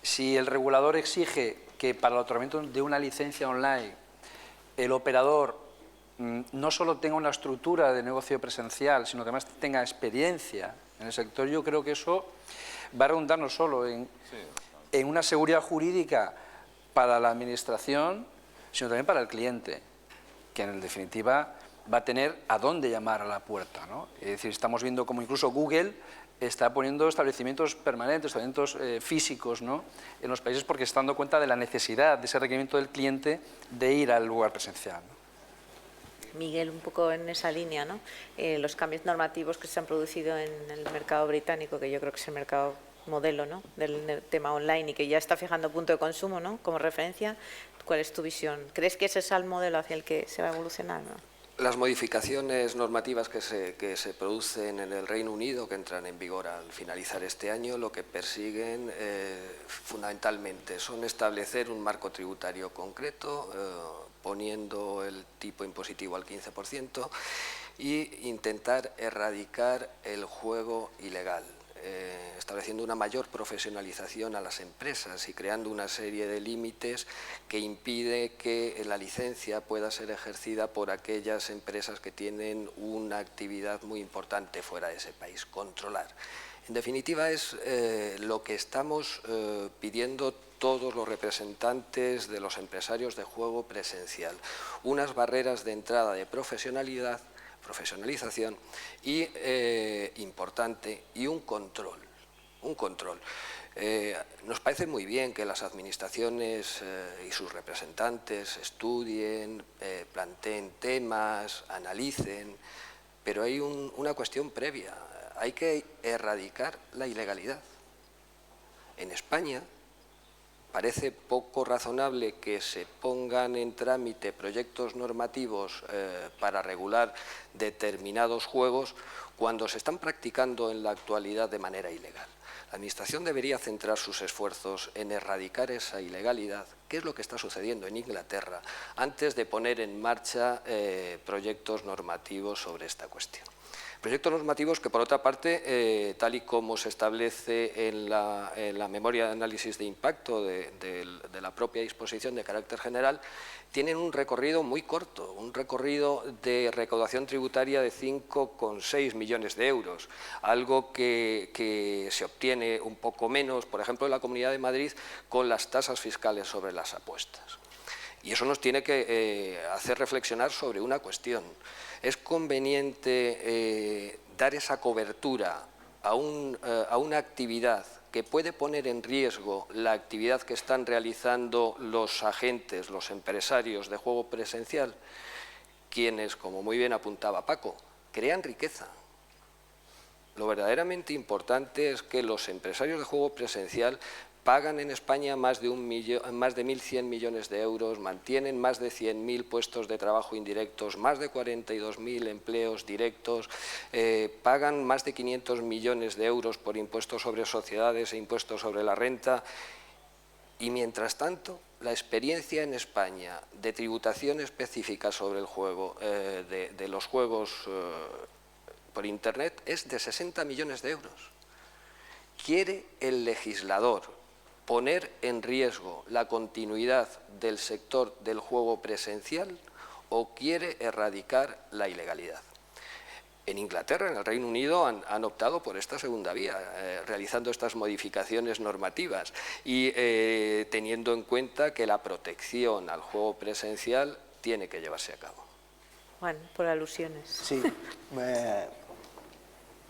si el regulador exige que para el otorgamiento de una licencia online el operador no solo tenga una estructura de negocio presencial, sino que además tenga experiencia en el sector, yo creo que eso va a redundar no solo en una seguridad jurídica para la administración, sino también para el cliente, que en definitiva va a tener a dónde llamar a la puerta, ¿no? Es decir, estamos viendo como incluso Google está poniendo establecimientos permanentes, establecimientos físicos, ¿no?, en los países, porque se está dando cuenta de la necesidad de ese requerimiento del cliente de ir al lugar presencial, ¿no? Miguel, un poco en esa línea, ¿no? Los cambios normativos que se han producido en el mercado británico, que yo creo que es el mercado modelo, ¿no?, del tema online y que ya está fijando punto de consumo, ¿no?, como referencia. ¿Cuál es tu visión? ¿Crees que ese es el modelo hacia el que se va a evolucionar, ¿no? Las modificaciones normativas que se producen en el Reino Unido, que entran en vigor al finalizar este año, lo que persiguen fundamentalmente son establecer un marco tributario concreto, poniendo el tipo impositivo al 15% y intentar erradicar el juego ilegal, estableciendo una mayor profesionalización a las empresas y creando una serie de límites que impide que la licencia pueda ser ejercida por aquellas empresas que tienen una actividad muy importante fuera de ese país, controlar. En definitiva, es lo que estamos pidiendo todos los representantes de los empresarios de juego presencial, unas barreras de entrada de profesionalización y, importante, y un control. Nos parece muy bien que las administraciones y sus representantes estudien, planteen temas, analicen, pero hay una cuestión previa. Hay que erradicar la ilegalidad. En España parece poco razonable que se pongan en trámite proyectos normativos para regular determinados juegos cuando se están practicando en la actualidad de manera ilegal. La Administración debería centrar sus esfuerzos en erradicar esa ilegalidad, que es lo que está sucediendo en Inglaterra, antes de poner en marcha proyectos normativos sobre esta cuestión. Proyectos normativos que, por otra parte, tal y como se establece en la memoria de análisis de impacto de la propia disposición de carácter general, tienen un recorrido muy corto, un recorrido de recaudación tributaria de 5,6 millones de euros, algo que se obtiene un poco menos, por ejemplo, en la Comunidad de Madrid, con las tasas fiscales sobre las apuestas. Y eso nos tiene que hacer reflexionar sobre una cuestión. ¿Es conveniente dar esa cobertura a una actividad que puede poner en riesgo la actividad que están realizando los agentes, los empresarios de juego presencial, quienes, como muy bien apuntaba Paco, crean riqueza? Lo verdaderamente importante es que los empresarios de juego presencial pagan en España más de 1.100 millones de euros, mantienen más de 100.000 puestos de trabajo indirectos, más de 42.000 empleos directos, pagan más de 500 millones de euros por impuestos sobre sociedades e impuestos sobre la renta. Y mientras tanto, la experiencia en España de tributación específica sobre el juego, de los juegos por Internet, es de 60 millones de euros. ¿Quiere el legislador poner en riesgo la continuidad del sector del juego presencial o quiere erradicar la ilegalidad? En Inglaterra, en el Reino Unido, han optado por esta segunda vía, realizando estas modificaciones normativas y teniendo en cuenta que la protección al juego presencial tiene que llevarse a cabo. Juan, por alusiones. Sí,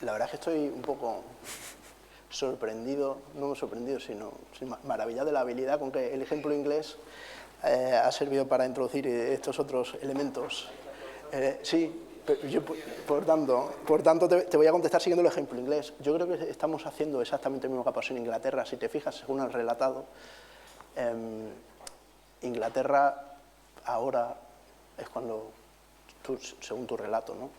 la verdad es que estoy un poco sorprendido, no sorprendido, sino maravillado de la habilidad con que el ejemplo inglés ha servido para introducir estos otros elementos. Sí, yo, por tanto te voy a contestar siguiendo el ejemplo inglés. Yo creo que estamos haciendo exactamente lo mismo que pasó en Inglaterra. Si te fijas, según el relatado, Inglaterra ahora es cuando, según tu relato, ¿no?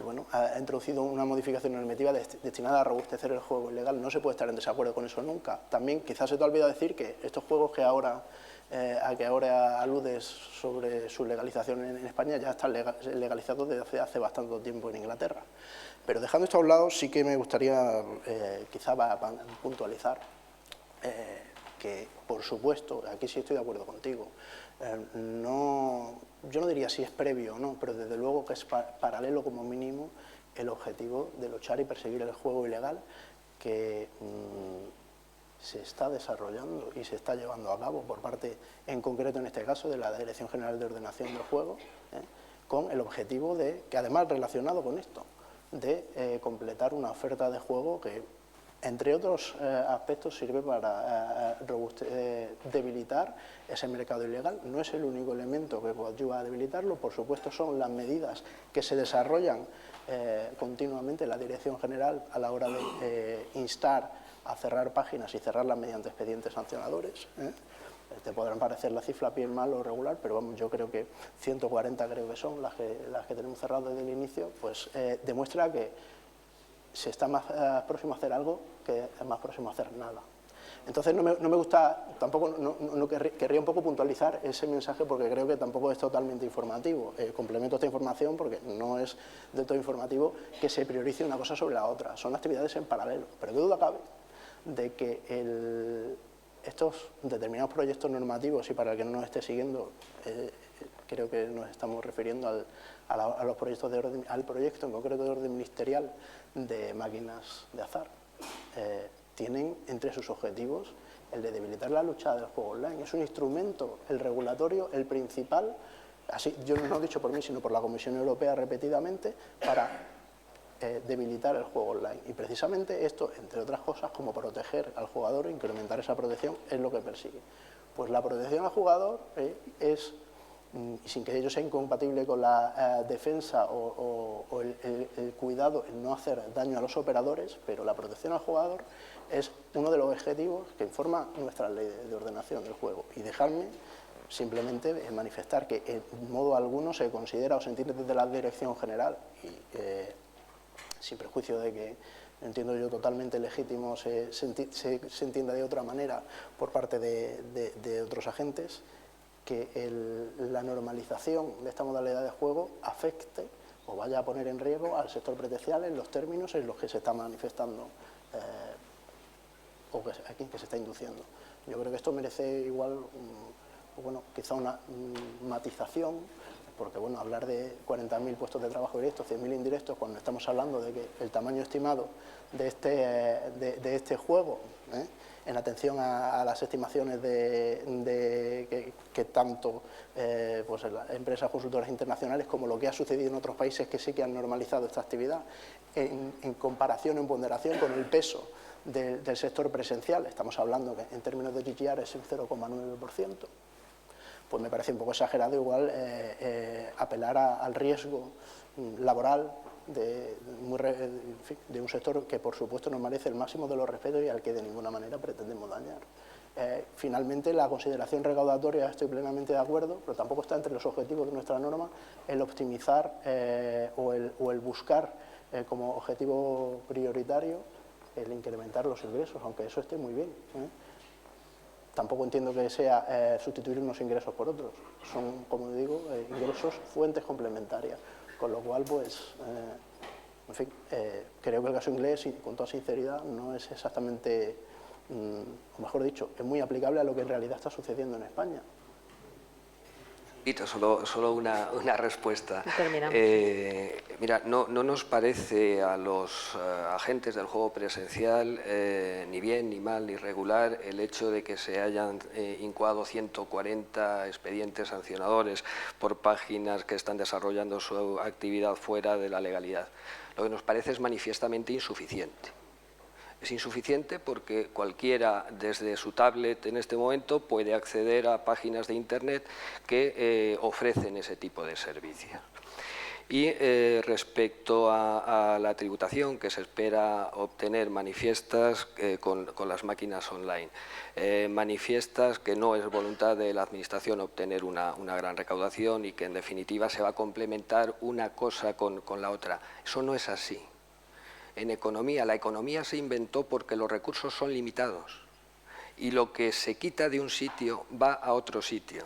Bueno, ha introducido una modificación normativa destinada a robustecer el juego ilegal. No se puede estar en desacuerdo con eso nunca. También quizás se te ha olvidado decir que estos juegos a que ahora aludes sobre su legalización en España ya están legalizados desde hace bastante tiempo en Inglaterra. Pero dejando esto a un lado, sí que me gustaría quizá puntualizar que, por supuesto, aquí sí estoy de acuerdo contigo, yo no diría si es previo o no, pero desde luego que es paralelo como mínimo el objetivo de luchar y perseguir el juego ilegal que se está desarrollando y se está llevando a cabo por parte, en concreto en este caso, de la Dirección General de Ordenación del Juego, con el objetivo de, que además relacionado con esto, de completar una oferta de juego que, entre otros aspectos, sirve para debilitar ese mercado ilegal. No es el único elemento que ayuda a debilitarlo, por supuesto son las medidas que se desarrollan continuamente en la Dirección General a la hora de instar a cerrar páginas y cerrarlas mediante expedientes sancionadores. Te podrán parecer la cifra bien mal o regular, pero vamos, yo creo que 140 creo que son las que tenemos cerradas desde el inicio, pues demuestra que se está más próximo a hacer algo que más próximo a hacer nada. Entonces no me gusta, tampoco querría un poco puntualizar ese mensaje porque creo que tampoco es totalmente informativo. Complemento esta información porque no es del todo informativo que se priorice una cosa sobre la otra. Son actividades en paralelo, pero qué duda cabe de que estos determinados proyectos normativos, y para el que no nos esté siguiendo, creo que nos estamos refiriendo a los proyectos al proyecto en concreto de orden ministerial de máquinas de azar, tienen entre sus objetivos el de debilitar la lucha del juego online. Es un instrumento, el regulatorio, el principal, así yo no lo he dicho por mí, sino por la Comisión Europea repetidamente, para debilitar el juego online. Y precisamente esto, entre otras cosas, como proteger al jugador, incrementar esa protección, es lo que persigue. Pues la protección al jugador es, sin que ello sea incompatible con la defensa o el cuidado, el no hacer daño a los operadores, pero la protección al jugador es uno de los objetivos que informa nuestra ley de ordenación del juego. Y dejarme simplemente manifestar que en modo alguno se considera o se entiende desde la Dirección General, y sin prejuicio de que entiendo yo totalmente legítimo se entienda de otra manera por parte de otros agentes, que la normalización de esta modalidad de juego afecte o vaya a poner en riesgo al sector presencial en los términos en los que se está manifestando o que se está induciendo. Yo creo que esto merece igual, bueno, quizá una matización, porque bueno, hablar de 40.000 puestos de trabajo directos, 100.000 indirectos, cuando estamos hablando de que el tamaño estimado de este juego, en atención a las estimaciones que tanto pues las empresas consultoras internacionales como lo que ha sucedido en otros países que sí que han normalizado esta actividad, en comparación, en ponderación con el peso del sector presencial, estamos hablando que en términos de GGR es el 0,9%, pues me parece un poco exagerado igual apelar al riesgo laboral de un sector que por supuesto nos merece el máximo de los respetos y al que de ninguna manera pretendemos dañar. Finalmente, la consideración recaudatoria, estoy plenamente de acuerdo, pero tampoco está entre los objetivos de nuestra norma el optimizar o el buscar como objetivo prioritario el incrementar los ingresos, aunque eso esté muy bien. Tampoco entiendo que sea sustituir unos ingresos por otros. Son, como digo, ingresos, fuentes complementarias. Con lo cual, pues, en fin, creo que el caso inglés, y con toda sinceridad, no es exactamente, o mejor dicho, es muy aplicable a lo que en realidad está sucediendo en España. Solo una respuesta. Terminamos. Mira, no nos parece a los agentes del juego presencial ni bien, ni mal, ni regular el hecho de que se hayan incoado 140 expedientes sancionadores por páginas que están desarrollando su actividad fuera de la legalidad. Lo que nos parece es manifiestamente insuficiente. Es insuficiente porque cualquiera desde su tablet en este momento puede acceder a páginas de Internet que ofrecen ese tipo de servicios. Y respecto a la tributación que se espera obtener, manifiestas con las máquinas online, manifiestas que no es voluntad de la Administración obtener una gran recaudación y que en definitiva se va a complementar una cosa con la otra. Eso no es así. En economía, la economía se inventó porque los recursos son limitados y lo que se quita de un sitio va a otro sitio.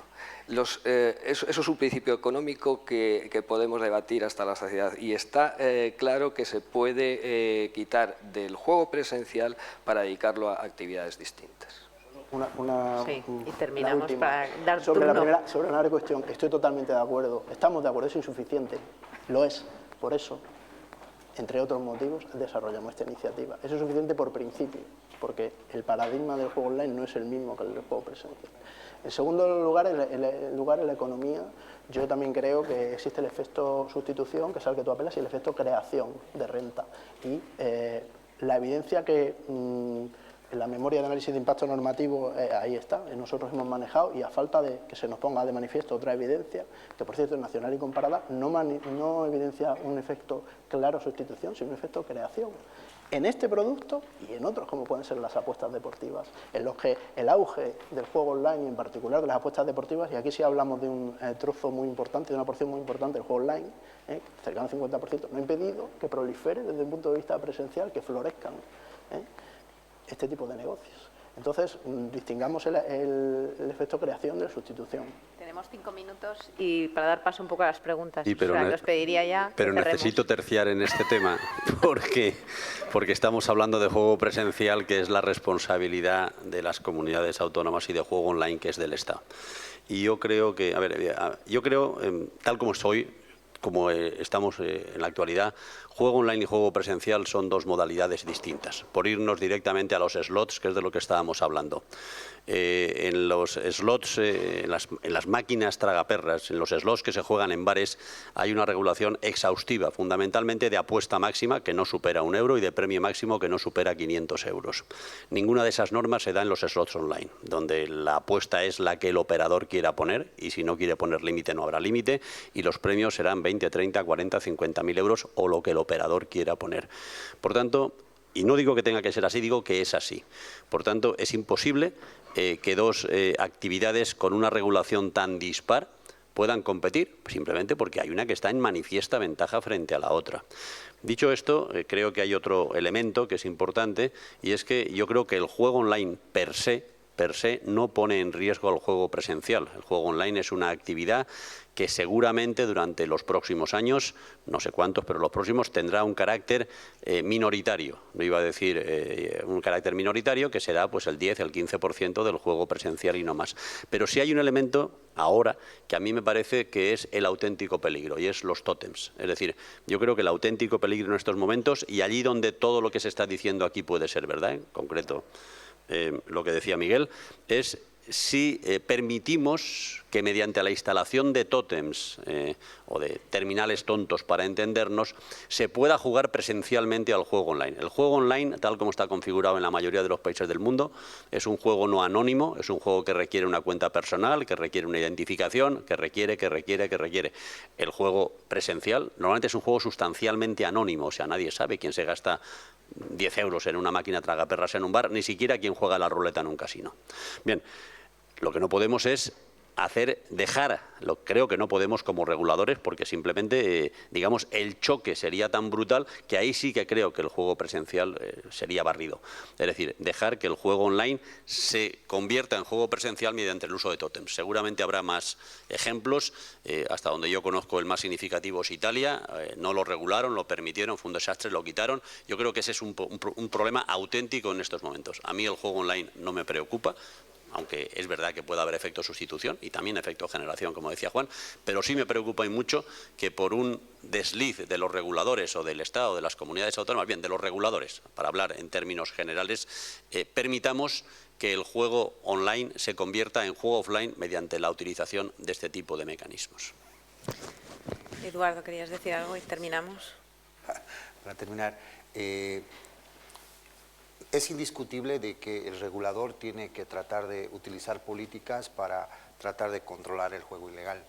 Eso es un principio económico que podemos debatir hasta la saciedad y está claro que se puede quitar del juego presencial para dedicarlo a actividades distintas. Sí, y terminamos para dar sobre turno. la primera cuestión, estoy totalmente de acuerdo, estamos de acuerdo, es insuficiente, lo es, por eso, entre otros motivos, desarrollamos esta iniciativa. Eso es suficiente por principio, porque el paradigma del juego online no es el mismo que el del juego presencial. En segundo lugar, en la economía, yo también creo que existe el efecto sustitución, que es al que tú apelas, y el efecto creación de renta. Y la evidencia que en la memoria de análisis de impacto normativo ahí está, nosotros hemos manejado, y a falta de que se nos ponga de manifiesto otra evidencia, que por cierto es nacional y comparada, no evidencia un efecto claro sustitución, sino un efecto creación. En este producto y en otros, como pueden ser las apuestas deportivas, en los que el auge del juego online, y en particular de las apuestas deportivas, y aquí sí hablamos de un trozo muy importante, de una porción muy importante del juego online, cercano al 50%, no ha impedido que prolifere desde un punto de vista presencial, que florezcan este tipo de negocios. Entonces, distingamos el efecto creación de la sustitución. Tenemos 5 minutos y para dar paso un poco a las preguntas. Sí, pero os pediría ya pero que cerremos. necesito terciar en este tema porque estamos hablando de juego presencial, que es la responsabilidad de las comunidades autónomas, y de juego online, que es del Estado. Y yo creo que, tal como soy, como estamos en la actualidad, juego online y juego presencial son dos modalidades distintas. Por irnos directamente a los slots, que es de lo que estábamos hablando. En los slots, en las máquinas tragaperras, en los slots que se juegan en bares, hay una regulación exhaustiva, fundamentalmente de apuesta máxima, que no supera €1, y de premio máximo, que no supera 500 euros. Ninguna de esas normas se da en los slots online, donde la apuesta es la que el operador quiera poner, y si no quiere poner límite, no habrá límite, y los premios serán 20, 30, 40, 50.000 euros, o lo que el operador quiera poner. Por tanto, y no digo que tenga que ser así, digo que es así. Por tanto, es imposible que dos actividades con una regulación tan dispar puedan competir, simplemente porque hay una que está en manifiesta ventaja frente a la otra. Dicho esto, creo que hay otro elemento que es importante, y es que yo creo que el juego online per se per se no pone en riesgo al juego presencial. El juego online es una actividad que seguramente durante los próximos años, no sé cuántos, pero los próximos, tendrá un carácter minoritario. No iba a decir un carácter minoritario, que será pues el 10, el 15% del juego presencial y no más. Pero sí hay un elemento ahora que a mí me parece que es el auténtico peligro, y es los tótems. Es decir, yo creo que el auténtico peligro en estos momentos, y allí donde todo lo que se está diciendo aquí puede ser verdad, en concreto lo que decía Miguel, es si permitimos que mediante la instalación de tótems o de terminales tontos, para entendernos, se pueda jugar presencialmente al juego online. El juego online, tal como está configurado en la mayoría de los países del mundo, es un juego no anónimo, es un juego que requiere una cuenta personal, que requiere una identificación, que requiere. El juego presencial normalmente es un juego sustancialmente anónimo, o sea, nadie sabe quién se gasta 10 euros en una máquina tragaperras en un bar, ni siquiera quien juega a la ruleta en un casino. Bien, lo que no podemos es creo que no podemos como reguladores, porque simplemente, digamos, el choque sería tan brutal que ahí sí que creo que el juego presencial sería barrido. Es decir, dejar que el juego online se convierta en juego presencial mediante el uso de tótems. Seguramente habrá más ejemplos. Hasta donde yo conozco, el más significativo es Italia. No lo regularon, lo permitieron, fue un desastre, lo quitaron. Yo creo que ese es un problema auténtico en estos momentos. A mí el juego online no me preocupa, aunque es verdad que puede haber efecto sustitución y también efecto generación, como decía Juan, pero sí me preocupa y mucho que por un desliz de los reguladores o del Estado, de las comunidades autónomas, bien, de los reguladores, para hablar en términos generales, permitamos que el juego online se convierta en juego offline mediante la utilización de este tipo de mecanismos. Eduardo, ¿querías decir algo y terminamos? Para terminar, es indiscutible de que el regulador tiene que tratar de utilizar políticas para tratar de controlar el juego ilegal.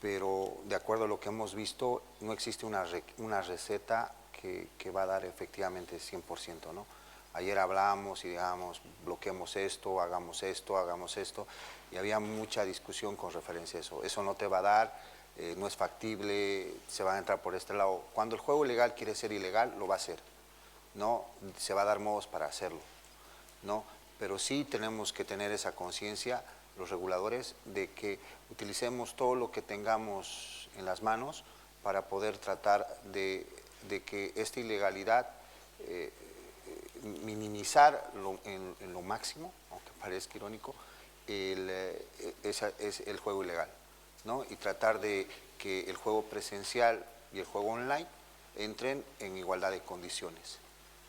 Pero de acuerdo a lo que hemos visto, no existe una receta que va a dar efectivamente 100%, ¿no? Ayer hablábamos y digamos, bloqueemos esto, hagamos esto, y había mucha discusión con referencia a eso. Eso no te va a dar, no es factible, se va a entrar por este lado. Cuando el juego ilegal quiere ser ilegal, lo va a hacer. No se va a dar modos para hacerlo, ¿no? Pero sí tenemos que tener esa conciencia, los reguladores, de que utilicemos todo lo que tengamos en las manos para poder tratar de que esta ilegalidad, minimizar en lo máximo, aunque parezca irónico, es el juego ilegal, ¿no? Y tratar de que el juego presencial y el juego online entren en igualdad de condiciones,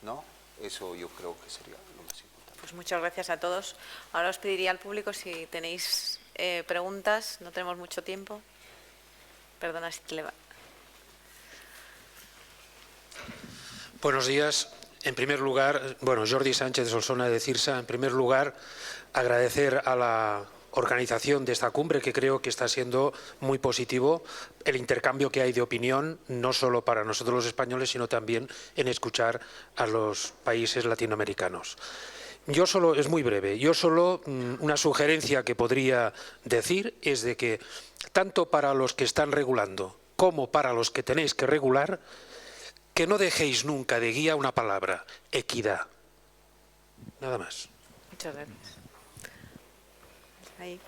¿no? Eso yo creo que sería lo más importante. Pues muchas gracias a todos. Ahora os pediría al público si tenéis preguntas. No tenemos mucho tiempo. Perdona si te leva. Buenos días. En primer lugar, Jordi Sánchez de Solsona de CIRSA. En primer lugar, agradecer a la organización de esta cumbre, que creo que está siendo muy positivo, el intercambio que hay de opinión, no solo para nosotros los españoles, sino también en escuchar a los países latinoamericanos. Es muy breve, una sugerencia que podría decir es de que tanto para los que están regulando como para los que tenéis que regular, que no dejéis nunca de guía una palabra: equidad. Nada más. Muchas gracias. Ahí.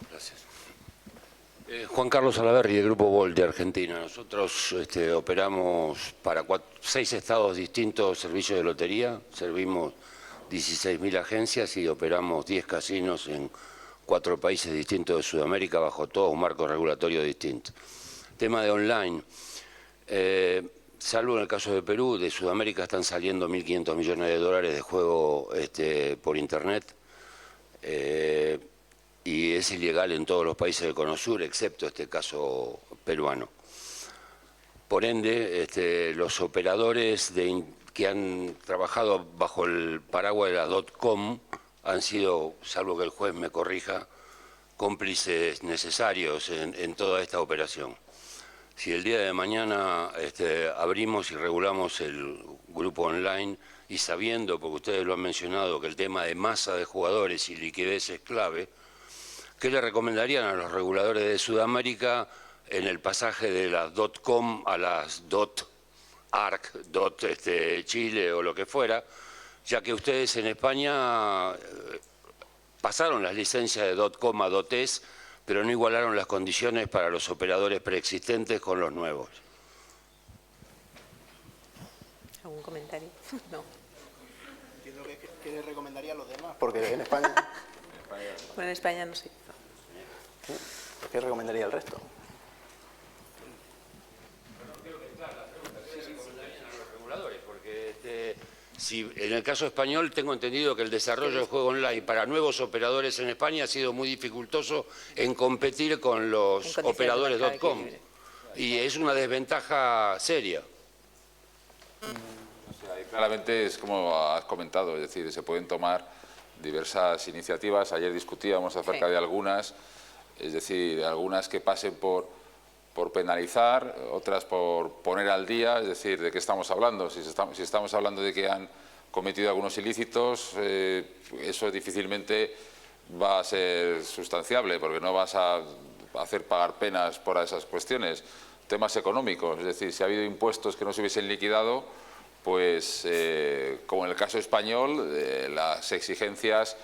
Gracias. Juan Carlos Alaverri, del Grupo Volt de Argentina. Nosotros operamos para 6 estados distintos servicios de lotería, servimos 16.000 agencias y operamos 10 casinos en 4 países distintos de Sudamérica bajo todo un marco regulatorio distinto. Tema de online. Salvo en el caso de Perú, de Sudamérica están saliendo 1.500 millones de dólares de juego por Internet y es ilegal en todos los países del Cono Sur, excepto este caso peruano. Por ende, los operadores que han trabajado bajo el paraguas de la .com han sido, salvo que el juez me corrija, cómplices necesarios en toda esta operación. Si el día de mañana abrimos y regulamos el grupo online y sabiendo, porque ustedes lo han mencionado, que el tema de masa de jugadores y liquidez es clave, ¿qué le recomendarían a los reguladores de Sudamérica en el pasaje de las .com a las ARC, Chile o lo que fuera, ya que ustedes en España pasaron las licencias de .com a .es, pero no igualaron las condiciones para los operadores preexistentes con los nuevos. ¿Algún comentario? No. Entiendo que recomendaría a los demás, porque en España... Bueno, en España no sé. ¿Qué recomendaría el resto? Si en el caso español tengo entendido que el desarrollo del juego online para nuevos operadores en España ha sido muy dificultoso en competir con los operadores .com y es una desventaja seria. Claramente es como has comentado, es decir, se pueden tomar diversas iniciativas. Ayer discutíamos acerca de algunas, es decir, algunas que pasen por penalizar, otras por poner al día, es decir, ¿de qué estamos hablando? Si estamos hablando de que han cometido algunos ilícitos, eso difícilmente va a ser sustanciable, porque no vas a hacer pagar penas por esas cuestiones. Temas económicos, es decir, si ha habido impuestos que no se hubiesen liquidado, pues como en el caso español, las exigencias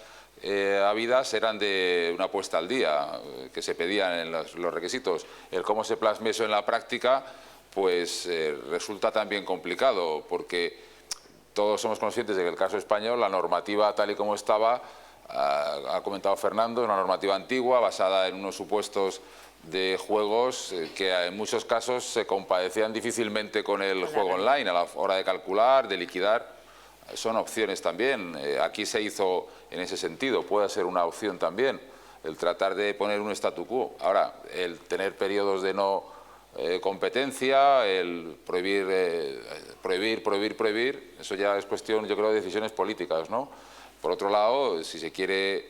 habidas eran de una puesta al día, que se pedían en los requisitos. El cómo se plasme eso en la práctica, pues resulta también complicado, porque todos somos conscientes de que el caso español, la normativa tal y como estaba, ha comentado Fernando, una normativa antigua basada en unos supuestos de juegos que en muchos casos se compadecían difícilmente con el juego online a la hora de calcular, de liquidar. Son opciones también. Aquí se hizo en ese sentido, puede ser una opción también, el tratar de poner un statu quo. Ahora, el tener periodos de no competencia, el prohibir, eso ya es cuestión, yo creo, de decisiones políticas, ¿no? Por otro lado, si se quiere,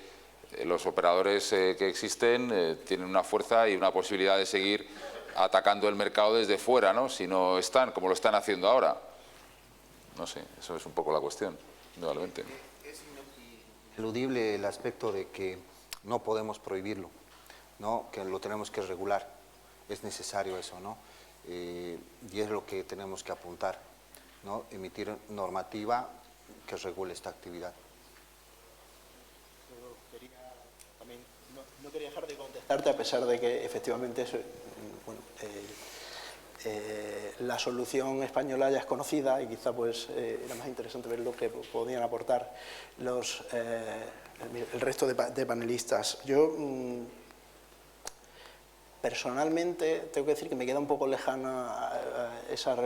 los operadores que existen tienen una fuerza y una posibilidad de seguir atacando el mercado desde fuera, ¿no? Si no están, como lo están haciendo ahora. No sé, eso es un poco la cuestión, indudablemente. Es ineludible el aspecto de que no podemos prohibirlo, ¿no? Que lo tenemos que regular. Es necesario eso, ¿no? Y es lo que tenemos que apuntar, ¿no? Emitir normativa que regule esta actividad. No quería dejar de contestarte, a pesar de que efectivamente la solución española ya es conocida y quizá pues era más interesante ver lo que podían aportar el resto de panelistas. Yo personalmente tengo que decir que me queda un poco lejana esa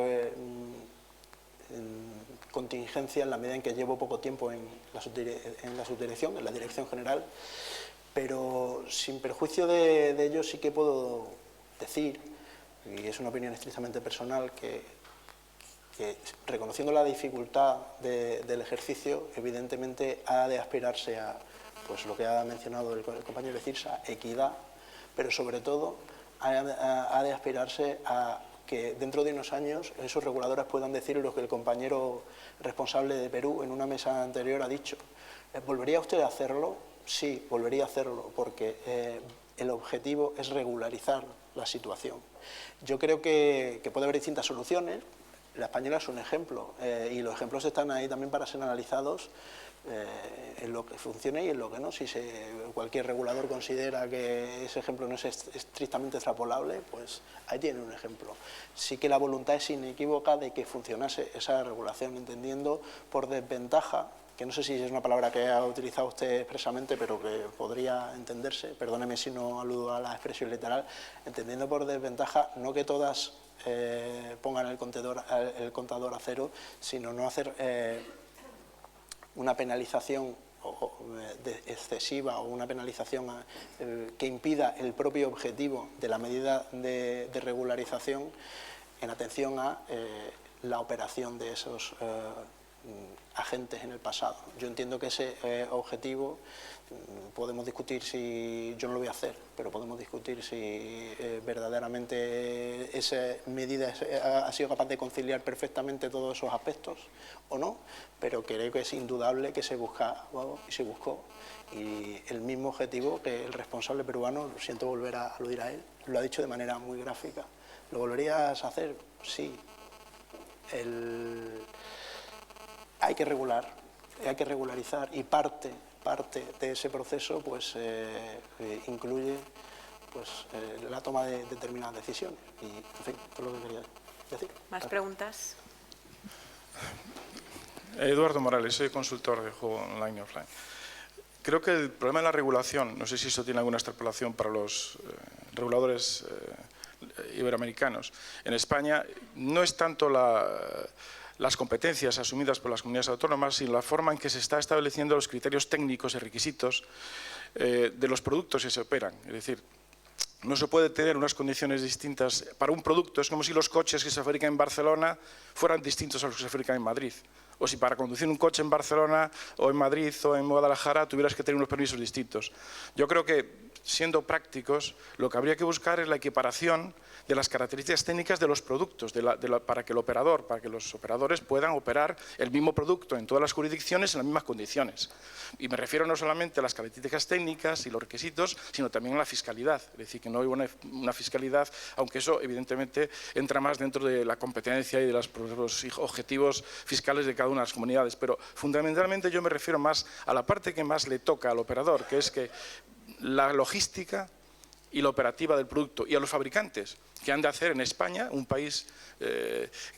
contingencia en la medida en que llevo poco tiempo en la subdirección, en la dirección general, pero sin perjuicio de ello sí que puedo decir, y es una opinión estrictamente personal, que reconociendo la dificultad del ejercicio, evidentemente ha de aspirarse a, pues lo que ha mencionado el compañero de CIRSA, equidad, pero sobre todo ha de aspirarse a que dentro de unos años esos reguladores puedan decir lo que el compañero responsable de Perú en una mesa anterior ha dicho. ¿Volvería usted a hacerlo? Sí, volvería a hacerlo, porque el objetivo es regularizar la situación. Yo creo que puede haber distintas soluciones. La española es un ejemplo, y los ejemplos están ahí también para ser analizados en lo que funcione y en lo que no. Si cualquier regulador considera que ese ejemplo no es estrictamente extrapolable, pues ahí tiene un ejemplo. Sí que la voluntad es inequívoca de que funcionase esa regulación, entendiendo por desventaja, que no sé si es una palabra que ha utilizado usted expresamente, pero que podría entenderse, perdóneme si no aludo a la expresión literal, entendiendo por desventaja no que todas pongan el contador a cero, sino no hacer una penalización excesiva o una penalización que impida el propio objetivo de la medida de regularización en atención a la operación de esos agentes en el pasado. Yo entiendo que ese objetivo podemos discutir si, yo no lo voy a hacer, pero podemos discutir si verdaderamente esa medida ha sido capaz de conciliar perfectamente todos esos aspectos o no, pero creo que es indudable que se busca y se buscó, y el mismo objetivo que el responsable peruano, lo siento volver a aludir a él, lo ha dicho de manera muy gráfica. ¿Lo volverías a hacer? Sí. hay que regular, hay que regularizar, y parte de ese proceso pues incluye pues la toma de determinadas decisiones. Y, en fin, esto es lo que quería decir. ¿Más preguntas? Eduardo Morales, soy consultor de juego online y offline. Creo que el problema de la regulación, no sé si eso tiene alguna extrapolación para los reguladores iberoamericanos. En España no es tanto las competencias asumidas por las comunidades autónomas, sino la forma en que se está estableciendo los criterios técnicos y requisitos de los productos que se operan. Es decir, no se puede tener unas condiciones distintas para un producto. Es como si los coches que se fabrican en Barcelona fueran distintos a los que se fabrican en Madrid. O si para conducir un coche en Barcelona o en Madrid o en Guadalajara tuvieras que tener unos permisos distintos. Yo creo que, siendo prácticos, lo que habría que buscar es la equiparación de las características técnicas de los productos, para que los operadores puedan operar el mismo producto en todas las jurisdicciones en las mismas condiciones. Y me refiero no solamente a las características técnicas y los requisitos, sino también a la fiscalidad. Es decir, que no hay una fiscalidad, aunque eso evidentemente entra más dentro de la competencia y de los objetivos fiscales de cada una de las comunidades. Pero fundamentalmente yo me refiero más a la parte que más le toca al operador, que es que la logística y la operativa del producto, y a los fabricantes, que han de hacer en España, un país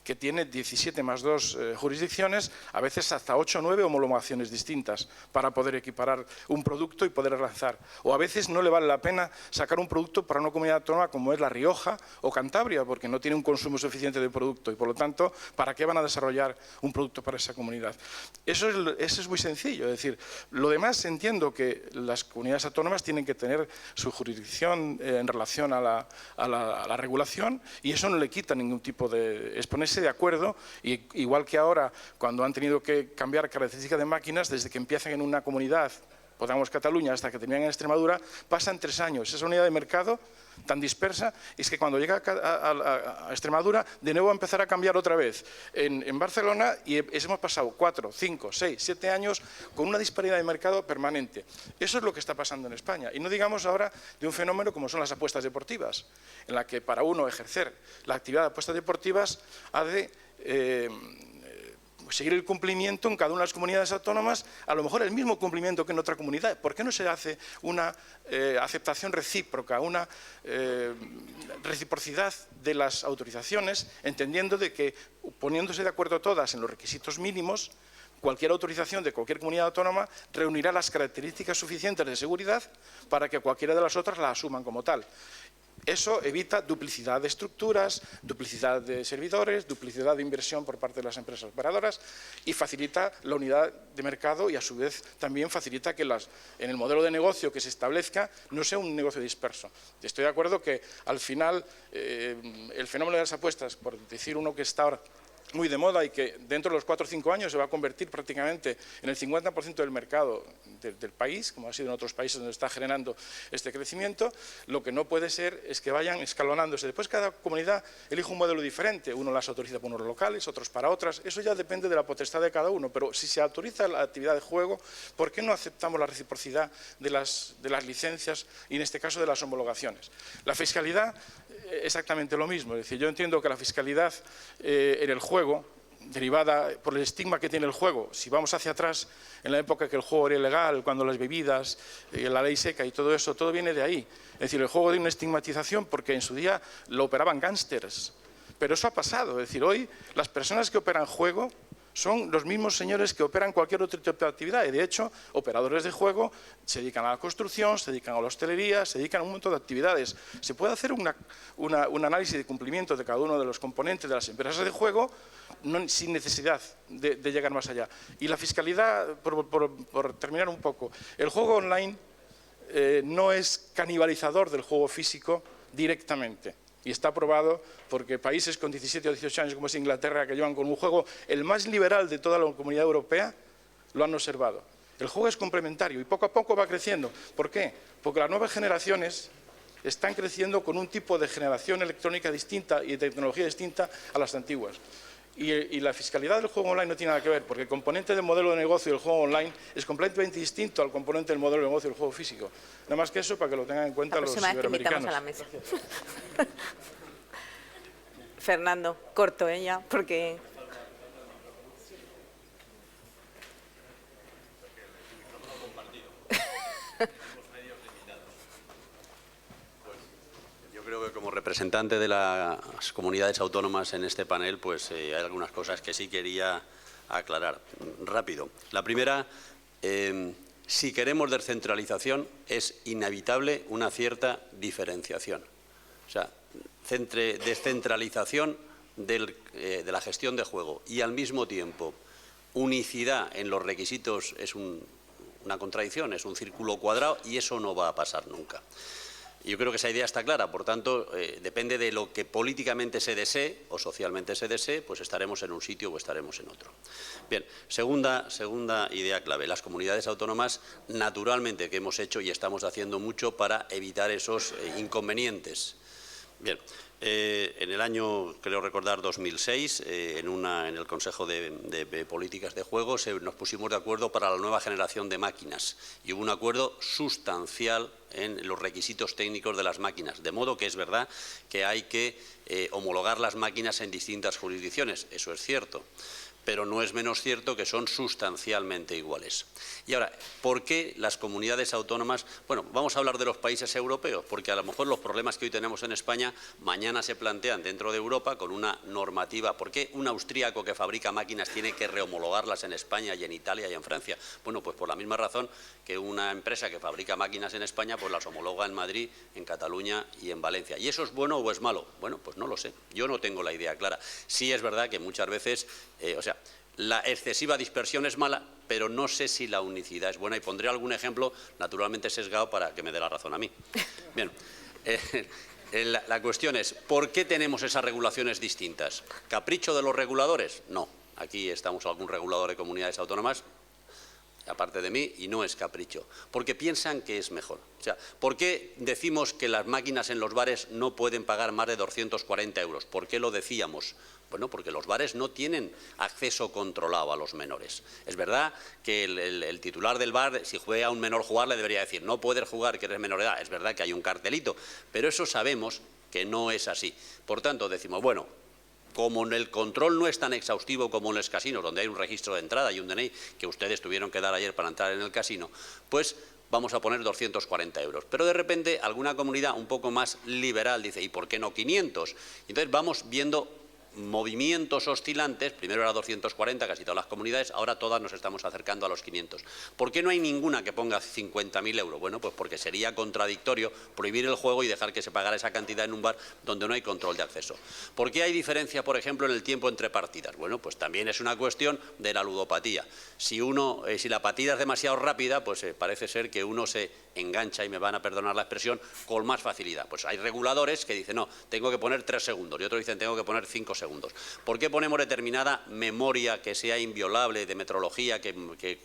que tiene 17 más 2 jurisdicciones, a veces hasta 8 o 9 homologaciones distintas para poder equiparar un producto y poder lanzar. O a veces no le vale la pena sacar un producto para una comunidad autónoma como es La Rioja o Cantabria, porque no tiene un consumo suficiente de producto y, por lo tanto, ¿para qué van a desarrollar un producto para esa comunidad? Eso es muy sencillo. Es decir, lo demás entiendo que las comunidades autónomas tienen que tener su jurisdicción en relación a la regulación, y eso no le quita ningún tipo es ponerse de acuerdo, y igual que ahora cuando han tenido que cambiar características de máquinas, desde que empiezan en una comunidad, pongamos Cataluña, hasta que terminan en Extremadura, pasan 3 años. Esa unidad de mercado tan dispersa es que cuando llega a Extremadura, de nuevo va a empezar a cambiar otra vez en Barcelona, y hemos pasado 4, 5, 6, 7 años con una disparidad de mercado permanente. Eso es lo que está pasando en España. Y no digamos ahora de un fenómeno como son las apuestas deportivas, en la que para uno ejercer la actividad de apuestas deportivas ha de seguir el cumplimiento en cada una de las comunidades autónomas, a lo mejor el mismo cumplimiento que en otra comunidad. ¿Por qué no se hace una aceptación recíproca, una reciprocidad de las autorizaciones, entendiendo de que, poniéndose de acuerdo todas en los requisitos mínimos, cualquier autorización de cualquier comunidad autónoma reunirá las características suficientes de seguridad para que cualquiera de las otras la asuman como tal? Eso evita duplicidad de estructuras, duplicidad de servidores, duplicidad de inversión por parte de las empresas operadoras, y facilita la unidad de mercado, y a su vez también facilita que en el modelo de negocio que se establezca no sea un negocio disperso. Estoy de acuerdo que al final el fenómeno de las apuestas, por decir uno que está ahora muy de moda y que dentro de los 4 o 5 años se va a convertir prácticamente en el 50% del mercado del país, como ha sido en otros países donde está generando este crecimiento, lo que no puede ser es que vayan escalonándose. Después cada comunidad elige un modelo diferente, uno las autoriza para unos locales, otros para otras, eso ya depende de la potestad de cada uno, pero si se autoriza la actividad de juego, ¿por qué no aceptamos la reciprocidad de las licencias y en este caso de las homologaciones? La fiscalidad, exactamente lo mismo. Es decir, yo entiendo que la fiscalidad en el juego, derivada por el estigma que tiene el juego, si vamos hacia atrás, en la época que el juego era ilegal, cuando las bebidas, la ley seca y todo eso, todo viene de ahí. Es decir, el juego tiene una estigmatización porque en su día lo operaban gángsters, pero eso ha pasado. Es decir, hoy las personas que operan juego son los mismos señores que operan cualquier otro tipo de actividad, y de hecho, operadores de juego se dedican a la construcción, se dedican a la hostelería, se dedican a un montón de actividades. Se puede hacer un análisis de cumplimiento de cada uno de los componentes de las empresas de juego sin necesidad de llegar más allá. Y la fiscalidad, por terminar un poco, el juego online no es canibalizador del juego físico directamente. Y está probado porque países con 17 o 18 años como es Inglaterra, que llevan con un juego el más liberal de toda la comunidad europea, lo han observado. El juego es complementario y poco a poco va creciendo. ¿Por qué? Porque las nuevas generaciones están creciendo con un tipo de generación electrónica distinta y de tecnología distinta a las antiguas. Y la fiscalidad del juego online no tiene nada que ver, porque el componente del modelo de negocio del juego online es completamente distinto al componente del modelo de negocio del juego físico. Nada más que eso para que lo tengan en cuenta los iberoamericanos. La próxima vez que invitamos a la mesa. Fernando, corto ya, porque representante de las comunidades autónomas en este panel, pues hay algunas cosas que sí quería aclarar rápido. La primera, si queremos descentralización, es inevitable una cierta diferenciación. O sea, descentralización de la gestión de juego y al mismo tiempo unicidad en los requisitos es una contradicción, es un círculo cuadrado y eso no va a pasar nunca. Yo creo que esa idea está clara, por tanto, depende de lo que políticamente se desee o socialmente se desee, pues estaremos en un sitio o estaremos en otro. Bien, segunda idea clave, las comunidades autónomas, naturalmente que hemos hecho y estamos haciendo mucho para evitar esos inconvenientes. Bien, en el año, creo recordar, 2006, en el Consejo de Políticas de Juego, nos pusimos de acuerdo para la nueva generación de máquinas y hubo un acuerdo sustancial en los requisitos técnicos de las máquinas, de modo que es verdad que hay que homologar las máquinas en distintas jurisdicciones, eso es cierto, pero no es menos cierto que son sustancialmente iguales. Y ahora, ¿por qué las comunidades autónomas? Bueno, vamos a hablar de los países europeos, porque a lo mejor los problemas que hoy tenemos en España mañana se plantean dentro de Europa con una normativa. ¿Por qué un austríaco que fabrica máquinas tiene que rehomologarlas en España y en Italia y en Francia? Bueno, pues por la misma razón que una empresa que fabrica máquinas en España pues las homologa en Madrid, en Cataluña y en Valencia. ¿Y eso es bueno o es malo? Bueno, pues no lo sé. Yo no tengo la idea clara. Sí es verdad que muchas veces, la excesiva dispersión es mala, pero no sé si la unicidad es buena y pondré algún ejemplo naturalmente sesgado para que me dé la razón a mí. Bien, la cuestión es, ¿por qué tenemos esas regulaciones distintas? ¿Capricho de los reguladores? No. Aquí estamos algún regulador de comunidades autónomas, aparte de mí, y no es capricho, porque piensan que es mejor. O sea, ¿por qué decimos que las máquinas en los bares no pueden pagar más de 240 euros? ¿Por qué lo decíamos? Bueno, porque los bares no tienen acceso controlado a los menores. Es verdad que el titular del bar, si juega a un menor jugar, le debería decir no puedes jugar, que eres menor de edad. Es verdad que hay un cartelito, pero eso sabemos que no es así. Por tanto, decimos, bueno, como el control no es tan exhaustivo como en los casinos, donde hay un registro de entrada y un DNI que ustedes tuvieron que dar ayer para entrar en el casino, pues vamos a poner 240 euros. Pero de repente alguna comunidad un poco más liberal dice, ¿y por qué no 500? Entonces vamos viendo movimientos oscilantes, primero era 240, casi todas las comunidades, ahora todas nos estamos acercando a los 500. ¿Por qué no hay ninguna que ponga 50.000 euros? Bueno, pues porque sería contradictorio prohibir el juego y dejar que se pagara esa cantidad en un bar donde no hay control de acceso. ¿Por qué hay diferencia, por ejemplo, en el tiempo entre partidas? Bueno, pues también es una cuestión de la ludopatía. Si la partida es demasiado rápida, pues parece ser que uno se engancha, y me van a perdonar la expresión, con más facilidad. Pues hay reguladores que dicen, no, tengo que poner 3 segundos, y otros dicen, tengo que poner 5 segundos. ¿Por qué ponemos determinada memoria que sea inviolable de metrología, que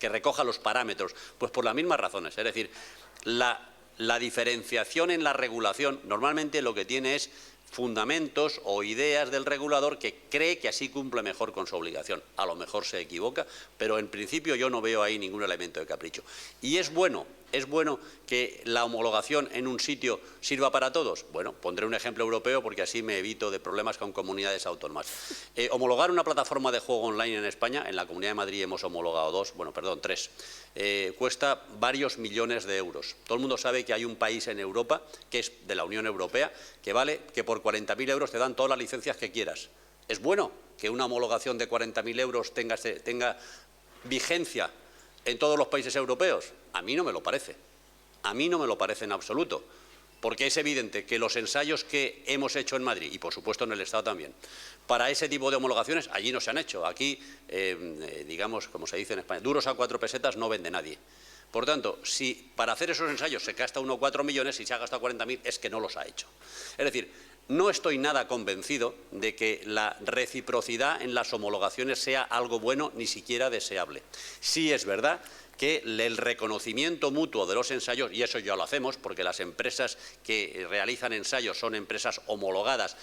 recoja los parámetros? Pues por las mismas razones. Es decir, la diferenciación en la regulación normalmente lo que tiene es fundamentos o ideas del regulador que cree que así cumple mejor con su obligación. A lo mejor se equivoca, pero en principio yo no veo ahí ningún elemento de capricho. Y es bueno que la homologación en un sitio sirva para todos. Bueno, pondré un ejemplo europeo porque así me evito de problemas con comunidades autónomas. Homologar una plataforma de juego online en España, en la Comunidad de Madrid hemos homologado 3, cuesta varios millones de euros. Todo el mundo sabe que hay un país en Europa, que es de la Unión Europea, que por 40.000 euros te dan todas las licencias que quieras. ¿Es bueno que una homologación de 40.000 euros tenga vigencia en todos los países europeos? A mí no me lo parece. A mí no me lo parece en absoluto. Porque es evidente que los ensayos que hemos hecho en Madrid, y por supuesto en el Estado también, para ese tipo de homologaciones, allí no se han hecho. Aquí, digamos, como se dice en España, duros a 4 pesetas no vende nadie. Por tanto, si para hacer esos ensayos se gasta uno 4 millones y se ha gastado 40.000, es que no los ha hecho. Es decir, no estoy nada convencido de que la reciprocidad en las homologaciones sea algo bueno, ni siquiera deseable. Sí es verdad que el reconocimiento mutuo de los ensayos, y eso ya lo hacemos porque las empresas que realizan ensayos son empresas homologadas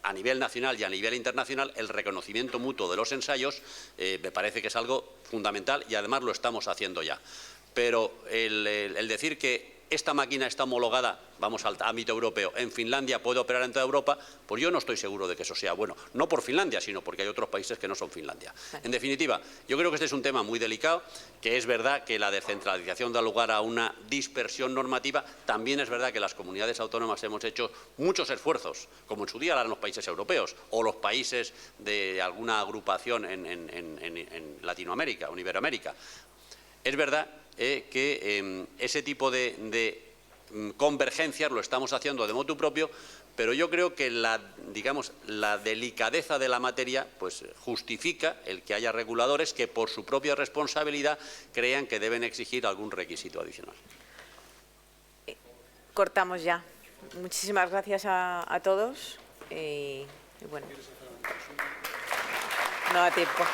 a nivel nacional y a nivel internacional, el reconocimiento mutuo de los ensayos me parece que es algo fundamental y además lo estamos haciendo ya. Pero el decir que esta máquina está homologada, vamos al ámbito europeo, en Finlandia puede operar en toda Europa, pues yo no estoy seguro de que eso sea bueno. No por Finlandia, sino porque hay otros países que no son Finlandia. En definitiva, yo creo que este es un tema muy delicado, que es verdad que la descentralización da lugar a una dispersión normativa. También es verdad que las comunidades autónomas hemos hecho muchos esfuerzos, como en su día harán los países europeos o los países de alguna agrupación en Latinoamérica o en Iberoamérica. Es verdad que ese tipo de convergencias lo estamos haciendo de motu propio, pero yo creo que la delicadeza de la materia pues justifica el que haya reguladores que por su propia responsabilidad crean que deben exigir algún requisito adicional. Cortamos ya. Muchísimas gracias a todos. Y bueno, no da tiempo.